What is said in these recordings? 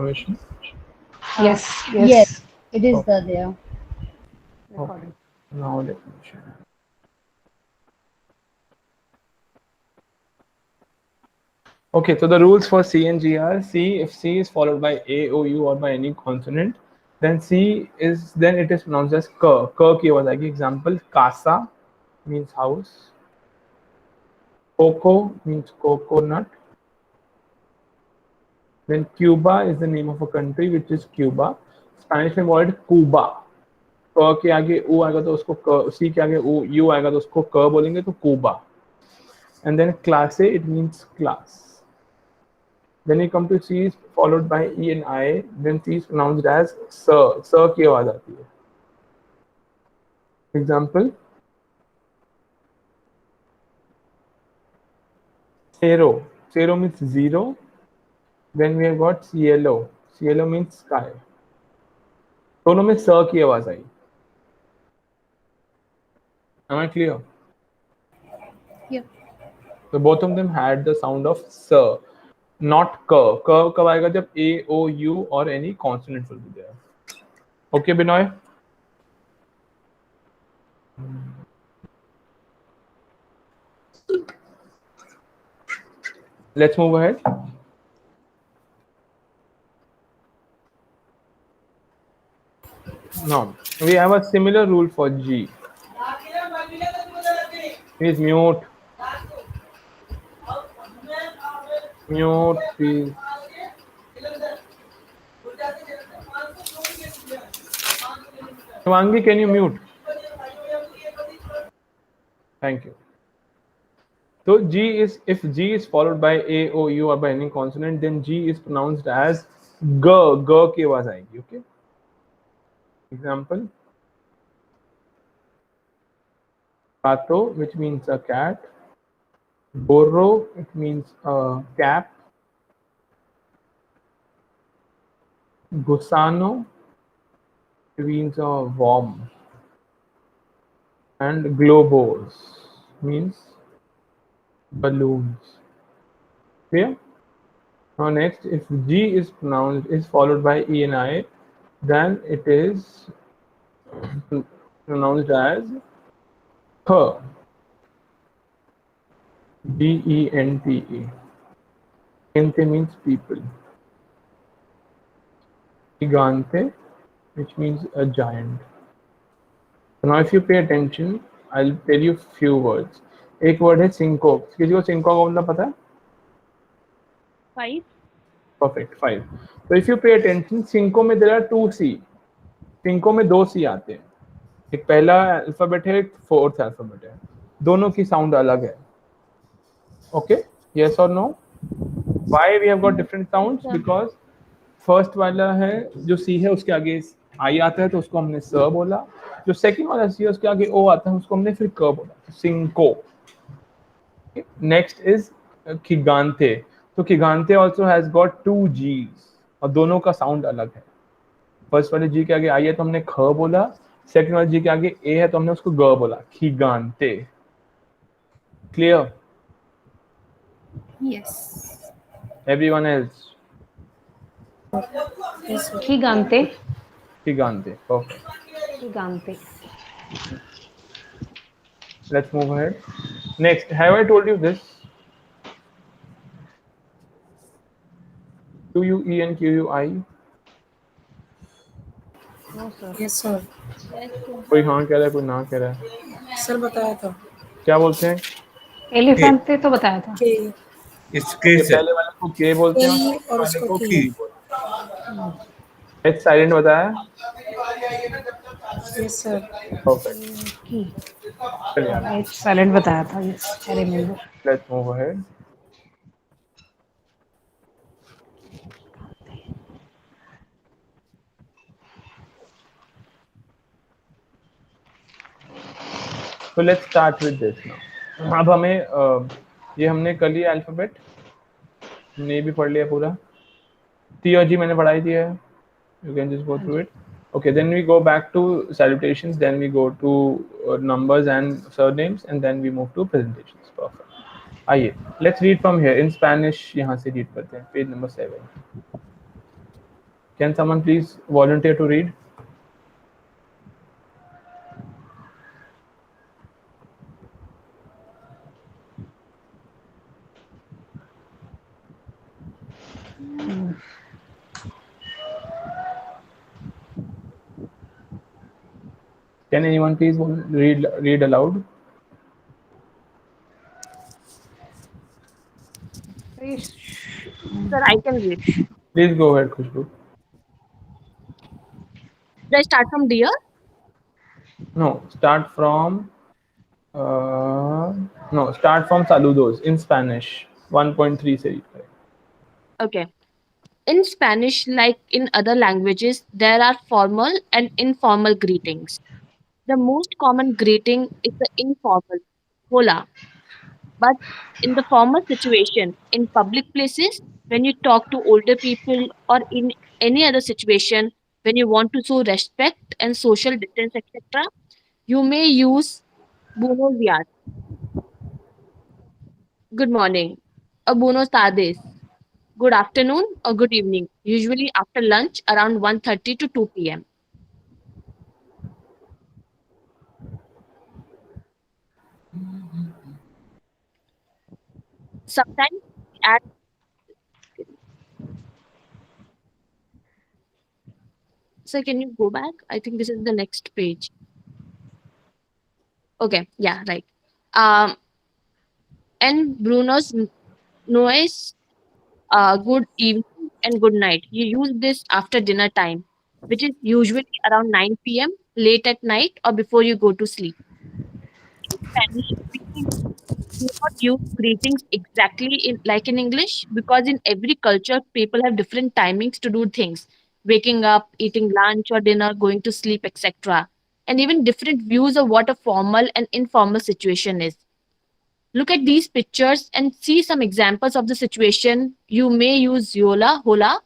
Information. Yes, Yes, yes. it is Okay. there. Okay. Now let me share. Okay, so the rules for C and G are: C, if C is followed by A, O, U or by any consonant, then it is pronounced as K. K की आवाज आएगी. Example: casa means house. Coco means coconut. Then Cuba is the name of a country, which is Cuba. Spanish में word Cuba. क के आगे ऊ आएगा तो उसको क, सी के आगे ऊ यू आएगा तो उसको क बोलेंगे तो Cuba. And then classe, it means class. Then you come to C is followed by E and I. Then C is pronounced as sir. Sir की आवाज आती है. Example: zero. Zero means zero. Then we have got CLO. CLO means sky. दोनों में स की आवाज आई. Am I clear? Yep. So both of them had the sound of sir, not k. K कब आएगा जब A, O, U or any consonant will be there. Okay, Binoy? Let's move ahead. Now, we have a similar rule for G. Please mute. Mute, please. Shivangi, can you mute? Thank you. So G is, if G is followed by A, O, U or by any consonant, then G is pronounced as G. G की आवाज आएगी. Okay. Example: Gato, which means a cat. Gorro, it means a cap. Gusano, it means a worm. And globos means balloons. Clear? Now next, if G is followed by E and I, then it is pronounced as K. Gente. Gente means people. Gigante, which means a giant. So now if you pay attention, I'll tell you few words. एक word है syncope. किसी को syncope का मतलब पता है? 5. Perfect, 5. So if you pay attention, syncope में there are 2 C. syncope में 2 C आते हैं. एक पहला अल्फाबेट है, एक फोर्थ अल्फाबेट है. दोनों की साउंड अलग है. Okay? Yes or no? Why we have got different sounds? Because first वाला है जो सी है उसके आगे आई आता है तो उसको हमने स बोला. जो सेकंड वाला सी है उसके आगे ओ आता है उसको हमने फिर क बोला. सिंको. नेक्स्ट इज खिगांते. तो खिगांते आल्सो हैज गॉट 2 जीज और दोनों का साउंड अलग है. फर्स्ट वाले जी के आगे आई है तो हमने ख बोला. सेकंड वाले जी के आगे ए है तो हमने उसको ग बोला. खिगांते. Clear? Yes. Everyone else? Yes, sir. Gigante. खिगांते. Perfect. Gigante. Let's move ahead. Next, have I told you this? QUE and QUI. No, sir. Yes, sir. कोई हाँ कह रहा है, कोई ना कह रहा है. सर बताया था क्या बोलते हैं? एलिफेंट पे तो बताया था. कि इसके Okay, से पहले वाले को के बोलते हैं ई और और वाले उसको को की. की बोलते हैं. एच साइलेंट बताया. Yes sir. परफेक्ट. की. चलिए, एच साइलेंट बताया था. Yes, I remember. Let's move ahead. So let's start with this now. अब हमें ये हमने कर लिया अल्फाबेट. हमने ये भी पढ़ लिया पूरा. टी और जी मैंने पढ़ाई दिया है. You can just go through it. Okay, then we go back to salutations, then we go to numbers and surnames, and then we move to presentations. Perfect. आइए, let's read from here in Spanish. यहाँ से read करते हैं. Page number 7. Can someone please volunteer to read? Can anyone please read aloud? Sir, I can read. Please go ahead, Khushbu. Should I start from dear? No, start from start from saludos in Spanish. 1.3 se. Okay. In Spanish, like in other languages, there are formal and informal greetings. The most common greeting is the informal, hola. But in the formal situation, in public places, when you talk to older people or in any other situation, when you want to show respect and social distance, etc., you may use buenos dias, good morning, or buenos tardes, good afternoon or good evening, usually after lunch around 1:30 to 2 p.m. Sometimes at so can you go back? I think this is the next page. Okay, yeah, right. Um, and Bruno's noise, good evening and good night. You use this after dinner time, which is usually around 9 p.m., late at night, or before you go to sleep. In Spanish, we do not use greetings exactly like in English because in every culture, people have different timings to do things waking up, eating lunch or dinner, going to sleep, etc. And even different views of what a formal and informal situation is. Look at these pictures and see some examples of the situation. You may use Yola, Hola,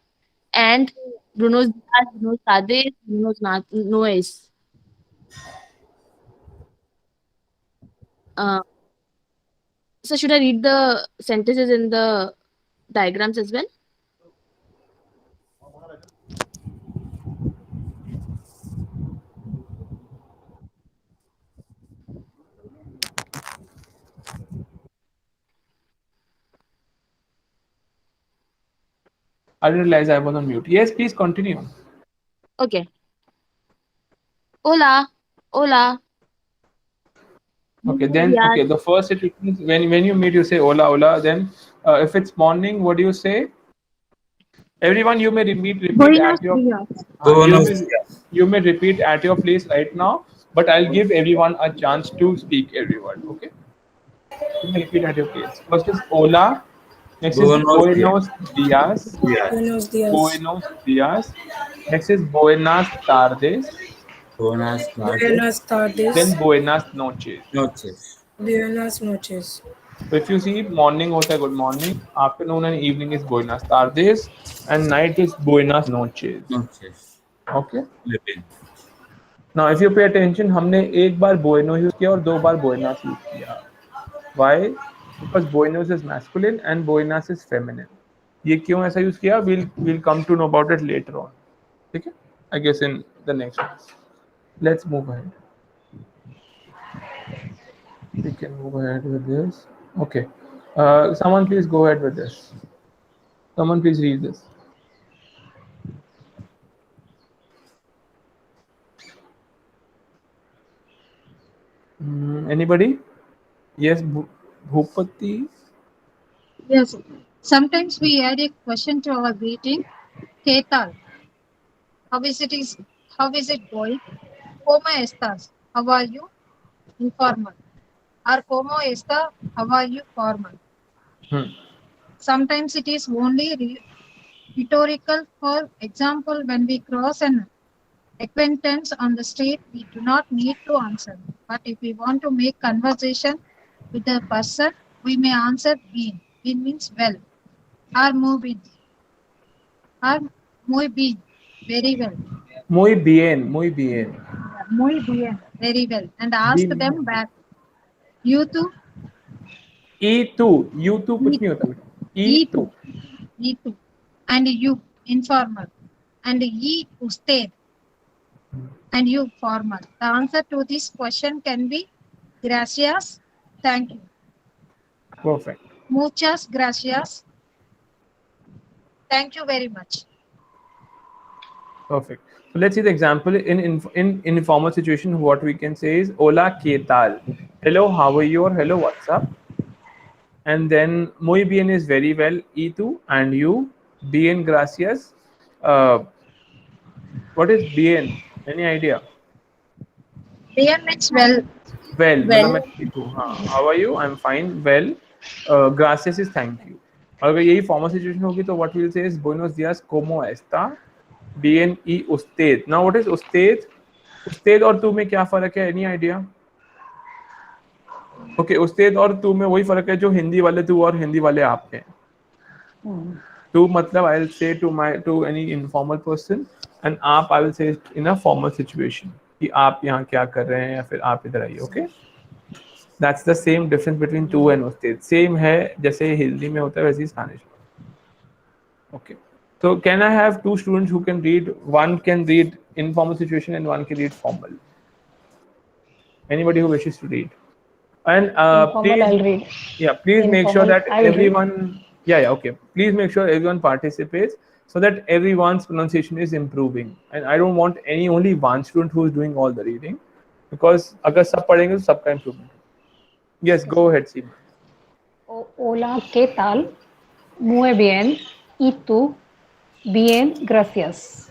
and Bruno's Dias, Bruno's Tardes, Bruno's Noes. Uh, so, should I read the sentences in the diagrams as well? I didn't realize I was on mute. Yes, please continue. Okay. Hola, hola. Okay, Buenos then días. okay. The first situation is when you meet, you say hola hola. Then if it's morning, what do you say? Everyone, you may repeat Buenos at your días. you Buenos may días. you may repeat at your place right now. But I'll give everyone a chance to speak every word. Okay, you may repeat at your place. First is hola. Next is Buenos días. buenos dias. Días. Buenos días. Buenos dias. Next is buenas tardes. Buenas tardes. Buenas tardes. Then buenas noches. Noches. Buenas noches. So if you see morning hota hai good morning, afternoon and evening is buenas tardes, and night is buenas noches. Noches. Okay. Living. Now if you pay attention, हमने एक बार bueno use किया और दो बार buenas use किया. Why? Because buenos is masculine and buenas is feminine. ये क्यों ऐसा use किया? We'll come to know about it later on. ठीक है? I guess in the next one. Let's move ahead. We can move ahead with this. Okay. Someone please go ahead with this. Someone please read this. Anybody? Yes, Bhupati. Yes. Sometimes we add a question to our greeting. ¿Qué tal? How is it going? ¿Cómo estás? How are you? Informal. Or ¿Cómo está? How are you? Formal. Sometimes it is only rhetorical. For example, when we cross an acquaintance on the street, we do not need to answer. But if we want to make conversation with the person, we may answer bien. Bien means well. Or muy bien. Or muy bien. Very well. Muy bien, muy bien. Muy bien. Very well. And ask Bien. them back. You too? You too कुछ नहीं होता बेटा. E too. too. E too. And you, informal. and E usted, and U formal. The answer to this question can be gracias, thank you. Perfect. Muchas gracias. Thank you very much. Perfect. So let's see the example in informal situation. What we can say is "Hola, ¿qué tal?" Hello, how are you? Or hello, what's up? And then muy bien is very well. Y tú? And you? Bien, gracias. What is bien? Any idea? Bien means well. Well, मतलब मैं Well. ठीक हूँ. हाँ. How are you? I'm fine. Well, gracias is thank you. और अगर यही formal situation होगी तो what we'll say is buenos días, ¿cómo está? Bien y usted. Now what is usted? Usted और तू में क्या फर्क है? Any idea? Okay, usted और तू में वही फर्क है जो हिंदी वाले तू और हिंदी वाले आप हैं. To मतलब I'll say to any informal person and आप I will say it in a formal situation कि आप यहाँ क्या कर रहे हैं या फिर आप इधर आइए. Okay, that's the same difference between to and usted. Same है जैसे हिंदी में होता है वैसे ही स्पेनिश में. Okay, so can I have two students who can read? One can read informal situation and one can read formal. Anybody who wishes to read. And Informal, I'll please, read. yeah, please make sure Informal, that I will read. everyone, yeah, okay. Please make sure everyone participates so that everyone's pronunciation is improving. And I don't want only one student who is doing all the reading, because अगर सब पढ़ेंगे तो सबका improvement. Yes, go ahead, Seema. Hola, ¿qué tal? Muy bien. ¿Y tú? Bien, gracias.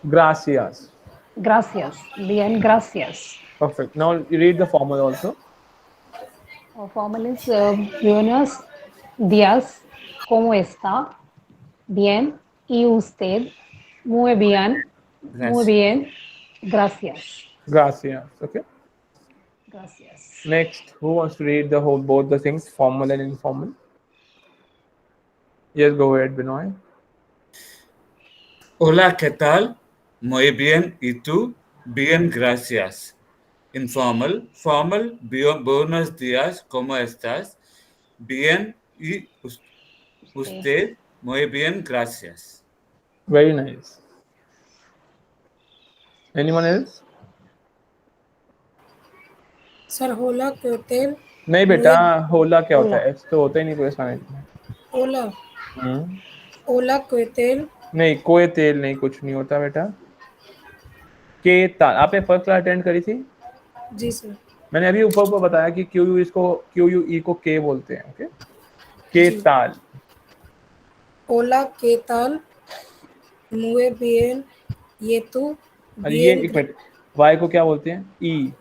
Gracias. Gracias. Bien, gracias. Perfect. Now you read the formal also. Formal is buenos días. ¿Cómo está? Bien. ¿Y usted? Muy bien. Muy Gracias. bien. Gracias. Gracias. Okay. Gracias. Next, who wants to read both the things, formal and informal? Yes, go ahead, Binoy. Hola, ¿qué tal? Muy bien. ¿Y tú? Bien, gracias. Informal. Formal. Buenos días. ¿Cómo estás? Bien. ¿Y usted? Muy bien, gracias. Very nice. Anyone else? Sir, hola, ¿qué hotel? नहीं बेटा, होला क्या होता होला. है? H तो होता ही नहीं पूरे स्पेनिश में. Hola. हम्म. Hola, ¿qué hotel? नहीं, कोई तेल नहीं, कुछ नहीं होता बेटा. के ताल आपने फर्स्ट क्लास अटेंड करी थी. जी सर. मैंने अभी ऊपर ऊपर बताया कि क्यू यू ई को के बोलते हैं. ओके, के जी. ताल. Hola, ¿qué tal? Muy bien. ¿Y tú? और ये Bien. एक मिनट, वाई को क्या बोलते हैं? ई.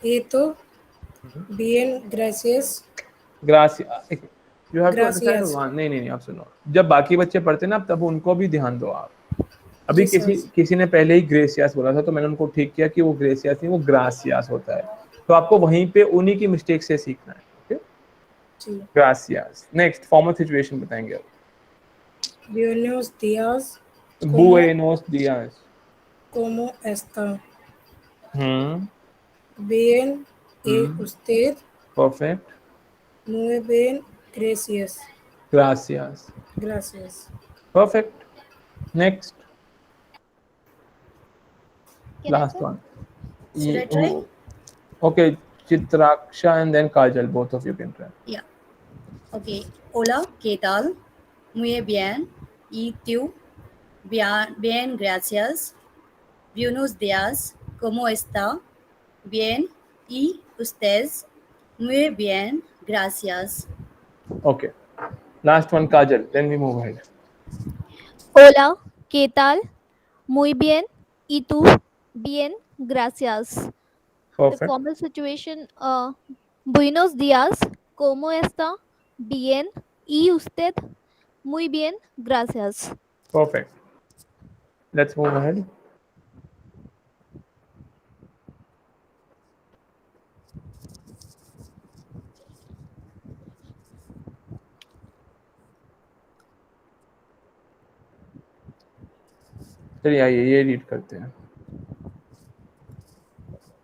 Y tú? Bien, gracias. ग्रासिया. You have to understand Gracias. One. नहीं नहीं नहीं, आप सुनो. जब बाकी बच्चे पढ़ते हैं ना, तब उनको भी ध्यान दो आप. अभी जी सर. किसी ने पहले ही ग्रेसियास बोला था, तो मैंने उनको ठीक किया कि वो ग्रेसियास नहीं, वो ग्रासियास होता है. तो आपको वहीं पे उन्हीं की मिस्टेक से सीखना है. ओके, जी. ग्रासियास. नेक्स्ट फॉर्मल सिचुएशन बताएंगे अब. Buenos días. बुएनोस दियास. ¿Cómo está? Hmm. Bien. ¿Y usted? Perfect. Muy bien. Gracias. ग्रासियास. Gracias. Perfect. Next, last one. Should I try? Okay, Chitraksha and then Kajal, both of you can try. Yeah. Okay. Hola, ¿qué tal? Muy bien. ¿Y tú? Bien, bien, gracias. Buenos días. ¿Cómo está? Bien. ¿Y ustedes? Muy bien, gracias. Okay, last one Kajal, then we move ahead. Hola, ¿qué tal? Muy bien. ¿Y tú? Bien, gracias. The perfect. formal situation, buenos días, ¿cómo está? Bien. ¿Y usted? Muy bien, gracias. Perfect. Let's move ahead. चलिए आइए ये read करते हैं.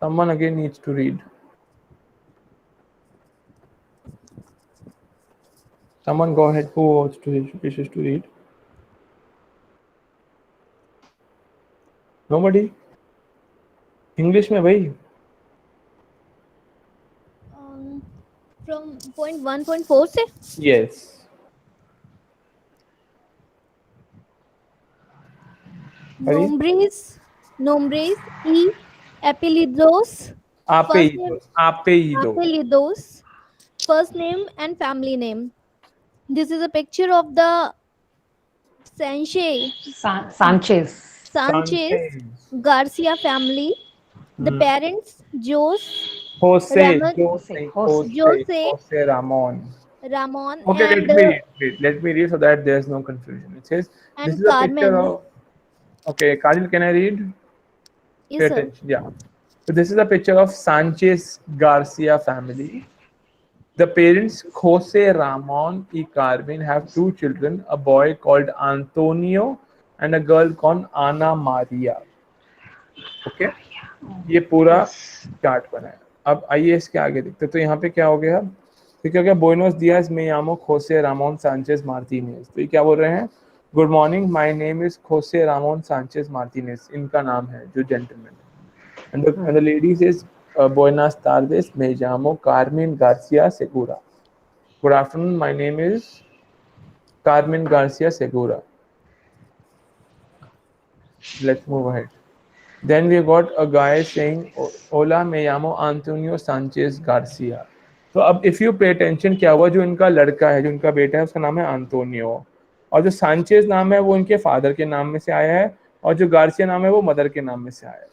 Someone again needs to read. Someone go ahead. Who wishes to read? Nobody? English में भाई. From point 1.4 से Yes. Hurry. nombres y apellidos. First name Apellidos. Apellidos. apellidos, first name and family name. This is a picture of the Sanchez Sanchez. Sanchez Sanchez. Garcia family. The Hmm. parents Jose. Ramon, Jose. Jose. Jose. Jose Jose Ramon. Ramon Okay, let me read. Wait, let me read so that there's no confusion. It says this and is a picture Carmen. of. Okay, Kajal, can I read? Pay Yes, sir. attention. Yeah. So this is a picture of Sanchez Garcia family. The parents Jose Ramon y Carmen have two children, a boy called Antonio and a girl called Ana Maria. Okay? ये पूरा Yes. Chart बना है. अब आइए इसके आगे देखते. तो यहाँ पे क्या हो गया? तो क्या हो गया? Buenos días, me llamo Jose Ramon Sanchez Martinez. तो ये क्या बोल रहे हैं? Good morning, my name is Jose Ramon Sanchez Martinez. इनका नाम है जो जेंटलमैन है. And the lady says, Buenas tardes, me llamo Carmen Garcia Segura. Good afternoon, my name is Carmen Garcia Segura. Let's move ahead. Then we got a guy saying, Hola, me llamo Antonio Sanchez Garcia. तो अब if you pay attention क्या हुआ, जो इनका लड़का है, जो इनका बेटा है, उसका नाम है आंतोनियो, और जो सांचेज नाम है वो इनके फादर के नाम में से आया है, और जो गार्सिया नाम है वो मदर के नाम में से आया है.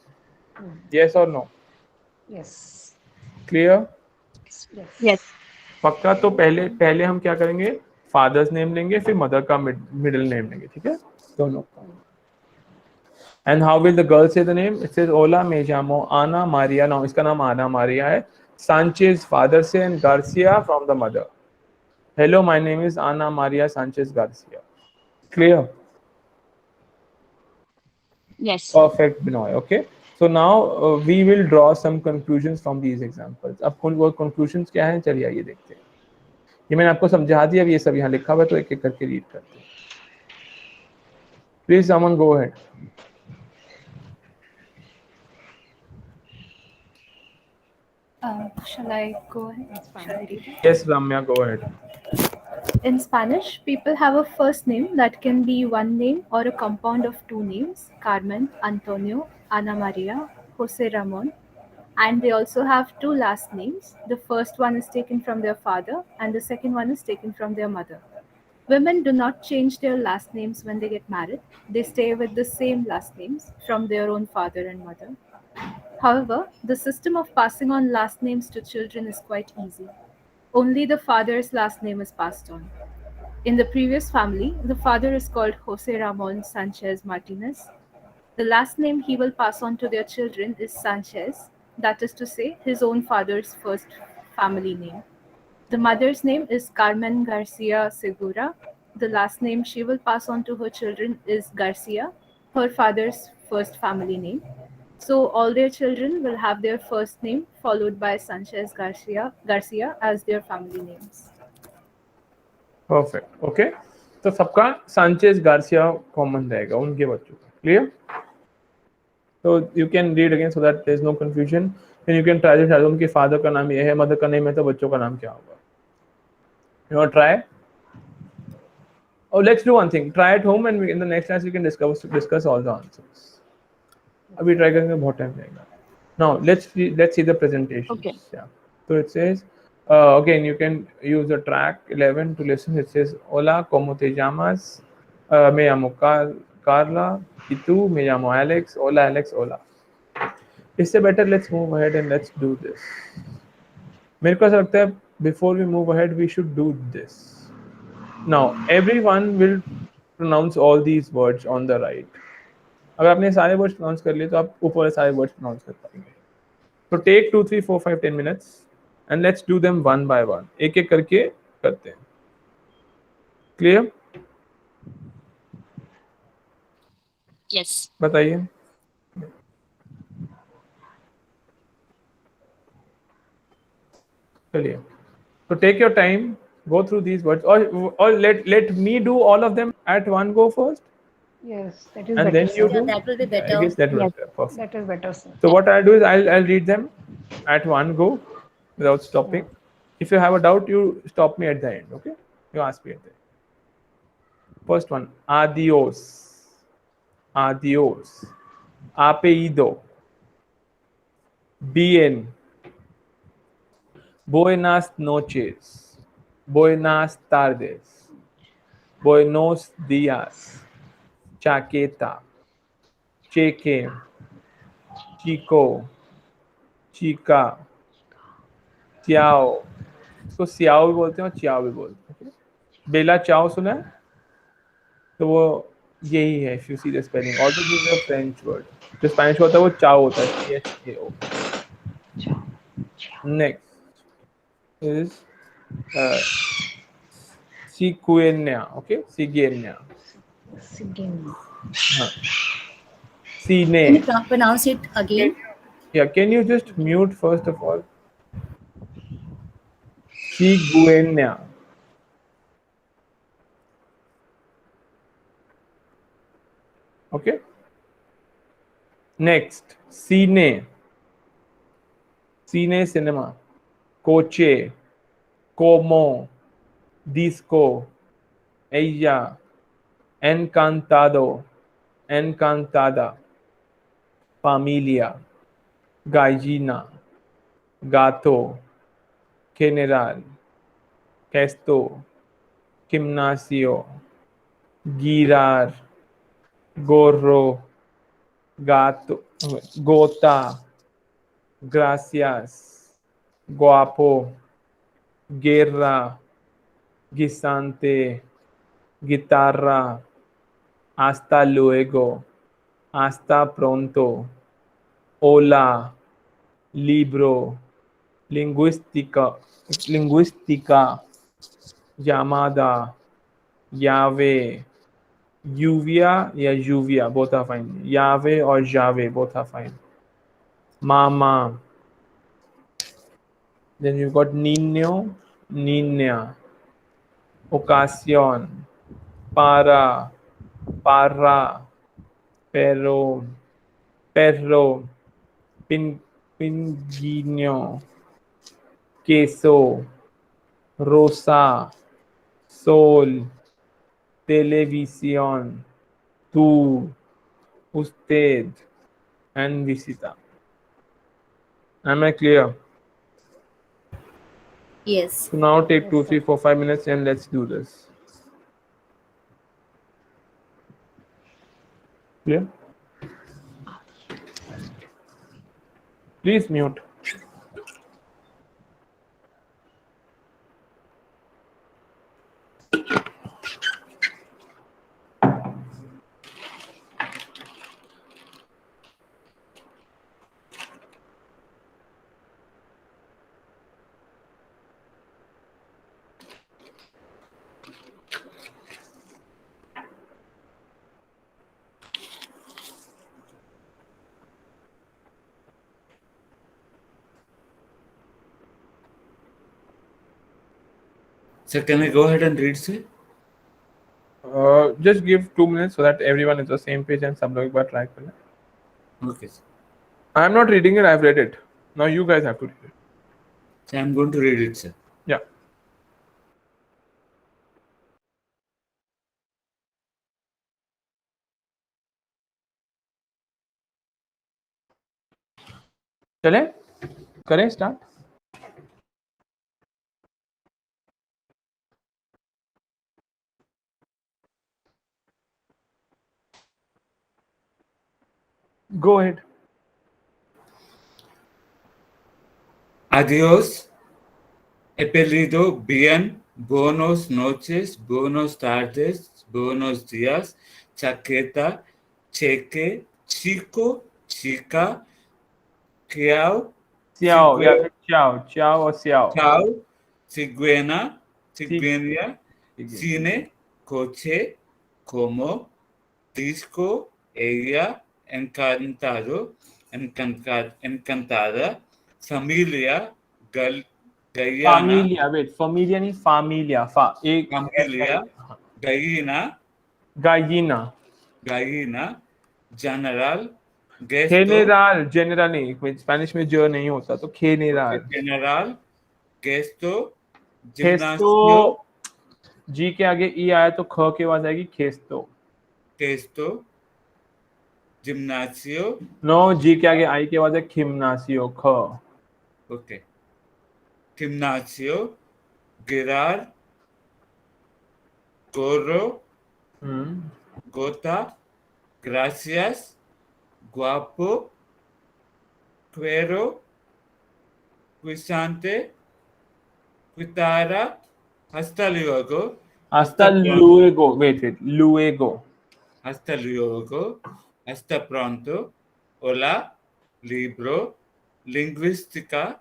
Yes or no? Yes. Clear? Yes. Yes. पक्का? तो पहले पहले हम क्या करेंगे? फादर्स नेम लेंगे, फिर मदर का मिडिल नेम लेंगे. ठीक है, दोनों का. And how will the girl say the name? It says, Hola, me llamo Ana Maria. Now, इसका नाम Ana Maria है. Sanchez father से, and Garcia from the mother. Hello, my name is Ana Maria Sanchez Garcia. Clear? Yes. Perfect, Binoy. Okay. So now we will draw some conclusions from these examples. अब वो conclusions क्या हैं? चलिए आइए देखते हैं. ये मैंने आपको समझा दिया. अब ये सब यहाँ लिखा हुआ है, तो एक एक करके रीड करते हैं. Please, someone go ahead. Shall I go ahead? Shall I read it? Yes, Ramya, go ahead. In Spanish, people have a first name that can be one name or a compound of two names: Carmen, Antonio, Ana Maria, Jose Ramon. And they also have two last names. The first one is taken from their father, and the second one is taken from their mother. Women do not change their last names when they get married. They stay with the same last names from their own father and mother. However, the system of passing on last names to children is quite easy. Only the father's last name is passed on. In the previous family, the father is called Jose Ramon Sanchez Martinez. The last name he will pass on to their children is Sanchez, that is to say, his own father's first family name. The mother's name is Carmen Garcia Segura. The last name she will pass on to her children is Garcia, her father's first family name. So all their children will have their first name followed by Sanchez Garcia as their family names. Perfect. Okay, तो सबका Sanchez Garcia common रहेगा उनके बच्चों का. Clear? तो you can read again so that there is no confusion. Then you can try this. उनके father का नाम ये है, मदर का नेम है, तो बच्चों का नाम क्या होगा? You want try? और let's do one thing. Try at home and in the next class we can discuss all the answers. अभी ट्राई करने में बहुत टाइम लगेगा. Now let's see the presentation. Okay. So it says, again, you can use the track 11 to listen. It says, Hola, ¿cómo te llamas? Me llamo Carla. ¿Y tú? Me llamo Alex. Hola, Alex. Hola. इससे better, let's move ahead and let's do this. मेरे को ऐसा लगता है, before we move ahead, we should do this. Now, everyone will pronounce all these words on the right. अगर आपने सारे words pronounce कर लिए तो आप ऊपर सारे वर्ड्स प्रोनाउंस कर पाएंगे. So take 2, 3, 4, 5, 10 minutes and let's do them one by one. एक एक करके करते हैं. Clear? Yes. बताइए. चलिए. So take your time, go through these words, or let me do all of them at one go first. Yes, that is And better, then you sir. Yeah, do. that will be Yeah, I better. guess that was Yes. perfect. That is better, sir. So what I'll do is I'll read them at one go without stopping. If you have a doubt, you stop me at the end. Okay? You ask me at the end. First one, adios, adios, apellido, bien, buenas noches, buenas tardes, buenos días, chaqueta, cheque, chico, chica, ciao. इसको Xiao भी बोलते हैं और Chiao भी बोलते हैं. बेला चाओ सुना है? तो वो यही है. If you see the spelling, also this is a French word. जो स्पेनिश होता है वो चाओ होता है, CHAO. Next is Cigueña, okay? Cigueña. Again. हाँ. Can you Cine. pronounce it again? Yeah, can you just mute first of all? Cigueña. Okay? Next, cine. Cine cinema. Coche. Como. Disco. Ella. Encantado. Encantada. Familia. Gallina. Gato. General. Gesto. Gimnasio. Girar. Gorro. Gato. Gota. Gracias. Guapo. Guerra. Guisante. Guitarra. Hasta luego. Hasta pronto. Hola. Libro. Lingüística. Lingüística. Llamada. Llave. Lluvia या lluvia, both are fine. Llave or llave, both are fine. Mama. Then you've got niño, niña. Ocasión. Para. Parra. Perro. Perro. Pinguino. Queso. Rosa. Sol. Televisión. Tú. Usted. And visita. Am I clear? Yes. So now take Yes, 2, sir. 3, 4, 5 minutes and let's do this. Clear? Please mute. Sir, can I go ahead and read, sir? Just give 2 minutes so that everyone is on the same page and सब लोग एक बार try करें. Okay, sir. I'm not reading it, I've read it. Now you guys have to read it. So I'm going to read it, sir. Yeah. चलें? करें start? Go ahead. Adiós. Apellido bien. Buenos noches. Buenos tardes. Buenos días. Chaqueta. Cheque. Chico. Chica. Ciao. Xiao, yeah, ciao, ciao or xiao. Ciao. Ciguena. Cigueña. Cigueña. Cine. Coche. Como. Disco. Ella. Encantado. Encantada. Familia. Guyana. Familia, wait, familia नहीं familia. एक Familia. Gallina. Gallina. gallina, general, gesto, general general नहीं, Spanish में जो नहीं होता तो general. general, gesto, खेस्तो gimnasio, जी के आगे ई आया तो ख की आवाज आएगी खेस्तो. gesto, gimnasio, नो जी के आगे आई की आवाज है खिमनासियो ख. okay, gimnasio, girar, gorro, gota, gracias, guapo, cuero, guisante, quitara, hasta luego, hasta luego. Wait, luego. hasta luego, hasta pronto, hola, libro, lingüística,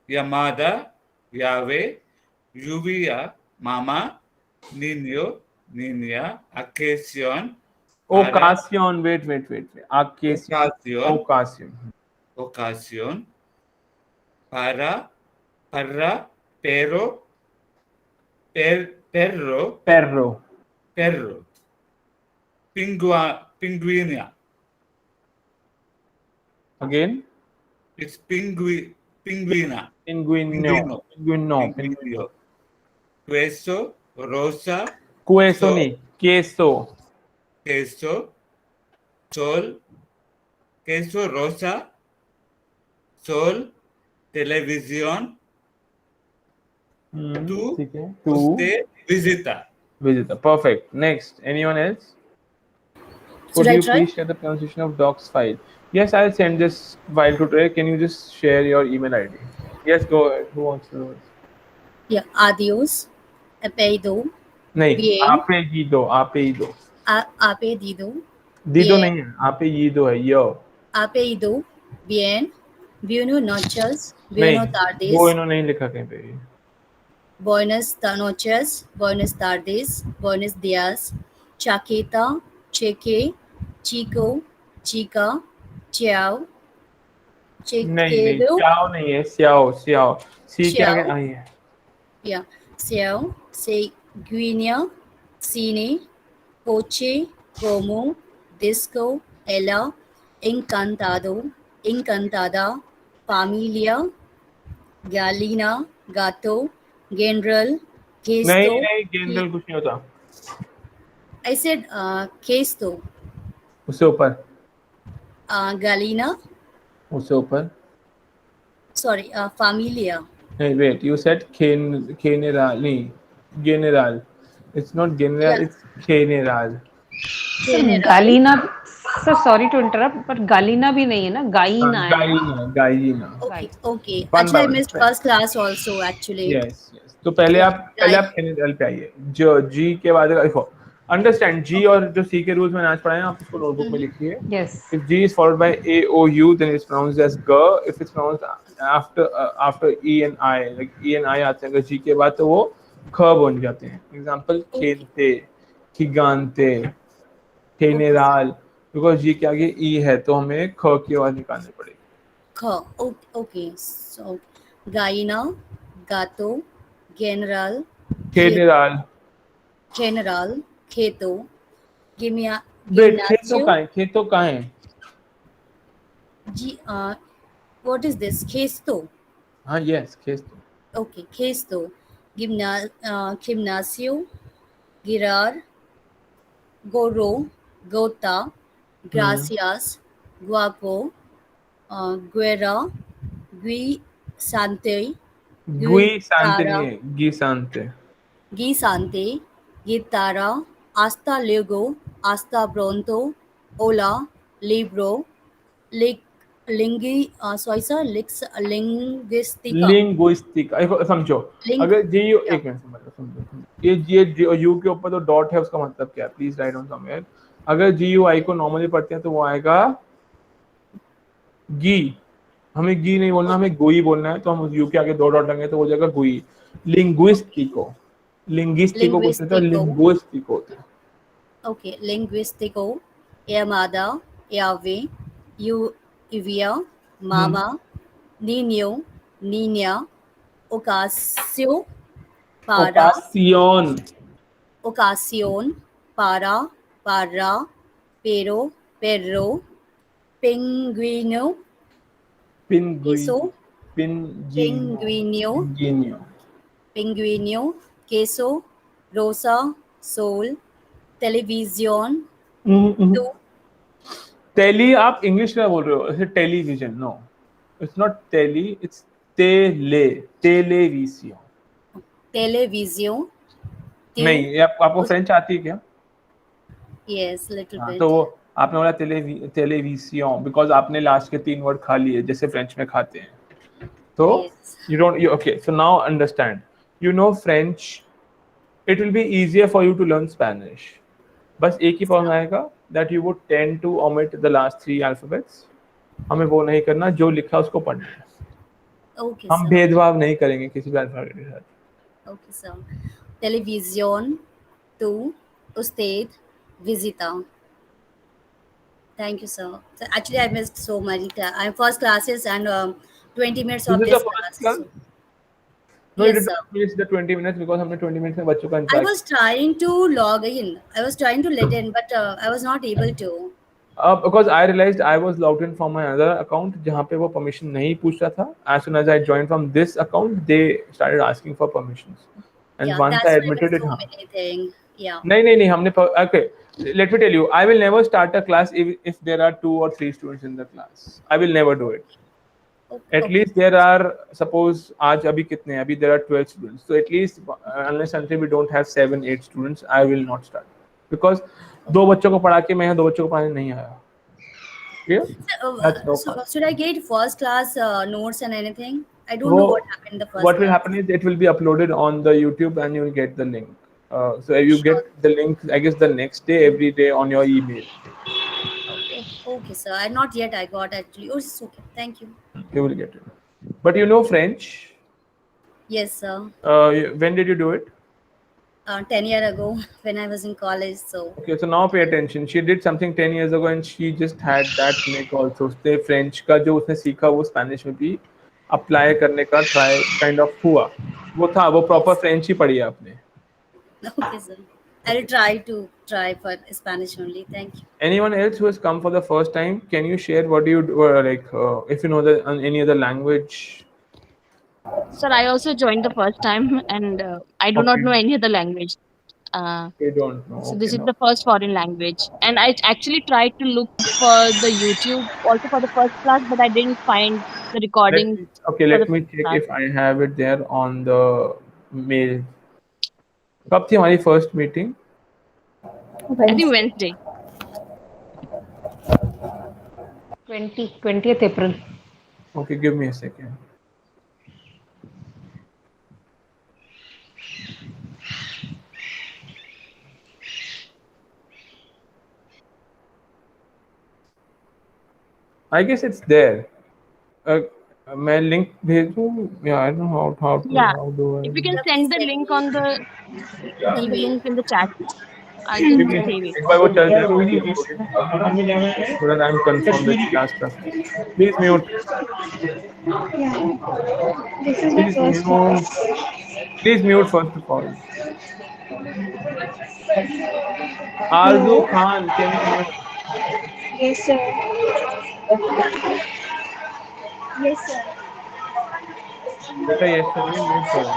llamada, llave, lluvia, mamá, niño, niña, ocasión, para, ocasión. Wait. Ocasión. ocasión, para, pero, perro, perro. pinguina. Again. It's pinguina. Pinguino. Queso, rosa, Queso sol, नहीं, queso. queso, sol, queso, rosa, sol, televisión, tú, ठीक है. Tú. usted, visita. Visitor. Perfect. Next. Anyone else? Could Should I you try? please share the pronunciation of docs file? Yes, I'll send this file to Trey. Can you just share your email ID? Yes, go ahead. Who wants to do it? Yeah, adios, apellido, नहीं, bien, आपे ही दो. apellido, दीदो bien, नहीं है, आपे ये दो है. यो. apellido, bien, buenos noches, नहीं, buenos tardes, वो इन्होंने नहीं लिखा कहीं पे. buenas noches, buenas tardes, buenos días, chaqueta, cheque, chico, chica, ciao, नहीं, chequero, चाओ नहीं है, स्याओ. सी के आगे ciao, आई है. yeah, ciao, seguinha, cine, coche, como, disco, ella, encantado, encantada, familia, galina, gato, general, gesto. नहीं, जनरल कुछ नहीं होता. I said gesto, उससे ऊपर. galina, उससे ऊपर. sorry, familia. Hey, wait, you said general. नहीं, general. It's not general, Yeah, it's general. Sir general. गालीना, सर सॉरी टू इंटरप्ट, पर गालीना भी नहीं है ना, गाइना है. गाइना. Okay, okay. One Actually, by I one. missed first class also actually. Yes. तो पहले Yeah, आप general पे आइए. जो G के बाद देखो. Understand G और जो C के रूल्स मैंने आज पढ़ाए हैं, आप उसको नोटबुक में लिखिए. Yes. If G is followed by A O U, then it's pronounced as G. If it's pronounced after E and I, like E and I आते हैं अगर G के बाद तो वो ख बन जाते हैं. Example खेलते, खिगानते, general. Because G के आगे E है तो हमें ख की आवाज निकालनी पड़ेगी. Okay. So, gaina, gato, general, General. keto, Wait, खेतो gimnasio. कहाँ है? What is this? Gesto. हाँ, yes, खेतो. Okay, gesto. Gimnasio, girar, gorro, gota, gracias, guapo, guerra, guisante, Guisante guitarra, नहीं है, gisante. guisante, guitarra, hasta luego, hasta pronto, hola, libro, linguística. Linguistic. समझो. अगर GU एक मिनट समझो. ये U के ऊपर तो डॉट है, उसका मतलब क्या है? Please write down somewhere. अगर GUI को नॉर्मली पढ़ते हैं तो वो आएगा गी. हमें गी नहीं बोलना, हमें गोई बोलना है, तो हम U के आगे दो डॉट लगाएंगे तो हो जाएगा गोई. लिंग्विस्टिको कुछ नहीं, तो लिंग्विस्टिको होता है. Okay, linguístico, llamada, llave, lluvia, mamá, niño, niña, ocasión, Ocasión. para, parra, pero, perro, penguino, queso, penguino, Pinguino. penguino, queso, rosa, sol, television, two, tele आप इंग्लिश में बोल रहे हो, ऐसे television, no, it's not tele, it's television. television, two, नहीं, ये आपको French आती है क्या? yes, little हाँ, bit. तो वो आपने बोला टेलीविजन बिकॉज आपने लास्ट के 3 वर्ड खा लिए जैसे फ्रेंच में खाते हैं, तो Yes. you don't you okay, so now understand, you know French, it will be easier for you to learn Spanish, बस एक ही प्रॉब्लम आएगा that you would tend to omit the last 3 alphabets। हमें वो नहीं करना, जो लिखा उसको पढ़ना है, Okay, हम sir. भेदभाव नहीं करेंगे किसी भी अल्फाबेट के साथ। Okay, sir. Television, two, usted, visita. Thank you, sir. So actually, I missed so many. I'm first classes and 20 minutes This of is this the first class. class? So, No, you yes, did sir. not miss the 20 minutes because हमने 20 minutes में बच्चों का I इंतजार was trying to log in. I was trying to let in, but I was not able to. because I realized I was logged in from my other account जहाँ पे वो permission नहीं पूछ रहा था। As soon as I joined from this account, they started asking for permissions. And Yeah, once I that's why I admitted missed it, so हाँ, many things. Yeah. नहीं हमने okay, let me tell you, I will never start a class if there are 2 or 3 students in the class. I will never do it. Okay. At least there are, suppose आज अभी कितने हैं? अभी there are 12 students. So at least unless until we don't have 7, 8 students, I will not start because 2 बच्चों को पढ़ा के मैं 2 बच्चों को पढ़ाने नहीं आया। Clear? That's no So fun. should I get first class notes and anything? I don't वो know what happened in the first what will class. happen is it will be uploaded on the YouTube and you will get the link. So you Sure. get the link, I guess, the next day, every day on your email. Okay, sir. I not yet. I got actually. Oh, it's okay. Thank you. You will get it. But you know French. Yes, sir. When did you do it? 10 years ago when I was in college. So Okay, so now pay attention. She did something 10 years ago and she just had that make also. उसने French का जो उसने सीखा वो Spanish में भी apply करने का try kind of हुआ। वो था, वो proper French ही पढ़ी है आपने। okay, sir. I'll try for Spanish only. Thank you. Anyone else who has come for the first time, can you share what do you do, like if you know any other language? Sir, I also joined the first time, and I do not Okay. know any other language. Uh, You don't know. so Okay, this is no. the first foreign language, and I actually tried to look for the YouTube also for the first class, but I didn't find the recording for the Let me first check class. if I have it there on the mail. कब थी हमारी first meeting? I think Wednesday. 20th April. Okay, give me a second. I guess it's there. मैं link भेजूँ? Yeah, I don't know Yeah, how do I? if you can Yeah, please send the send link me on the email. link in the chat, I'll Give just me save it. एक बार वो चल जाए so that I'm confirmed that she asked us. Please mute. This is my Please first mute. class. Please mute first of all. Arzu Hello. Khan, can you mute? Yes, sir. Yes, sir. बेटा yes sir, mute करो.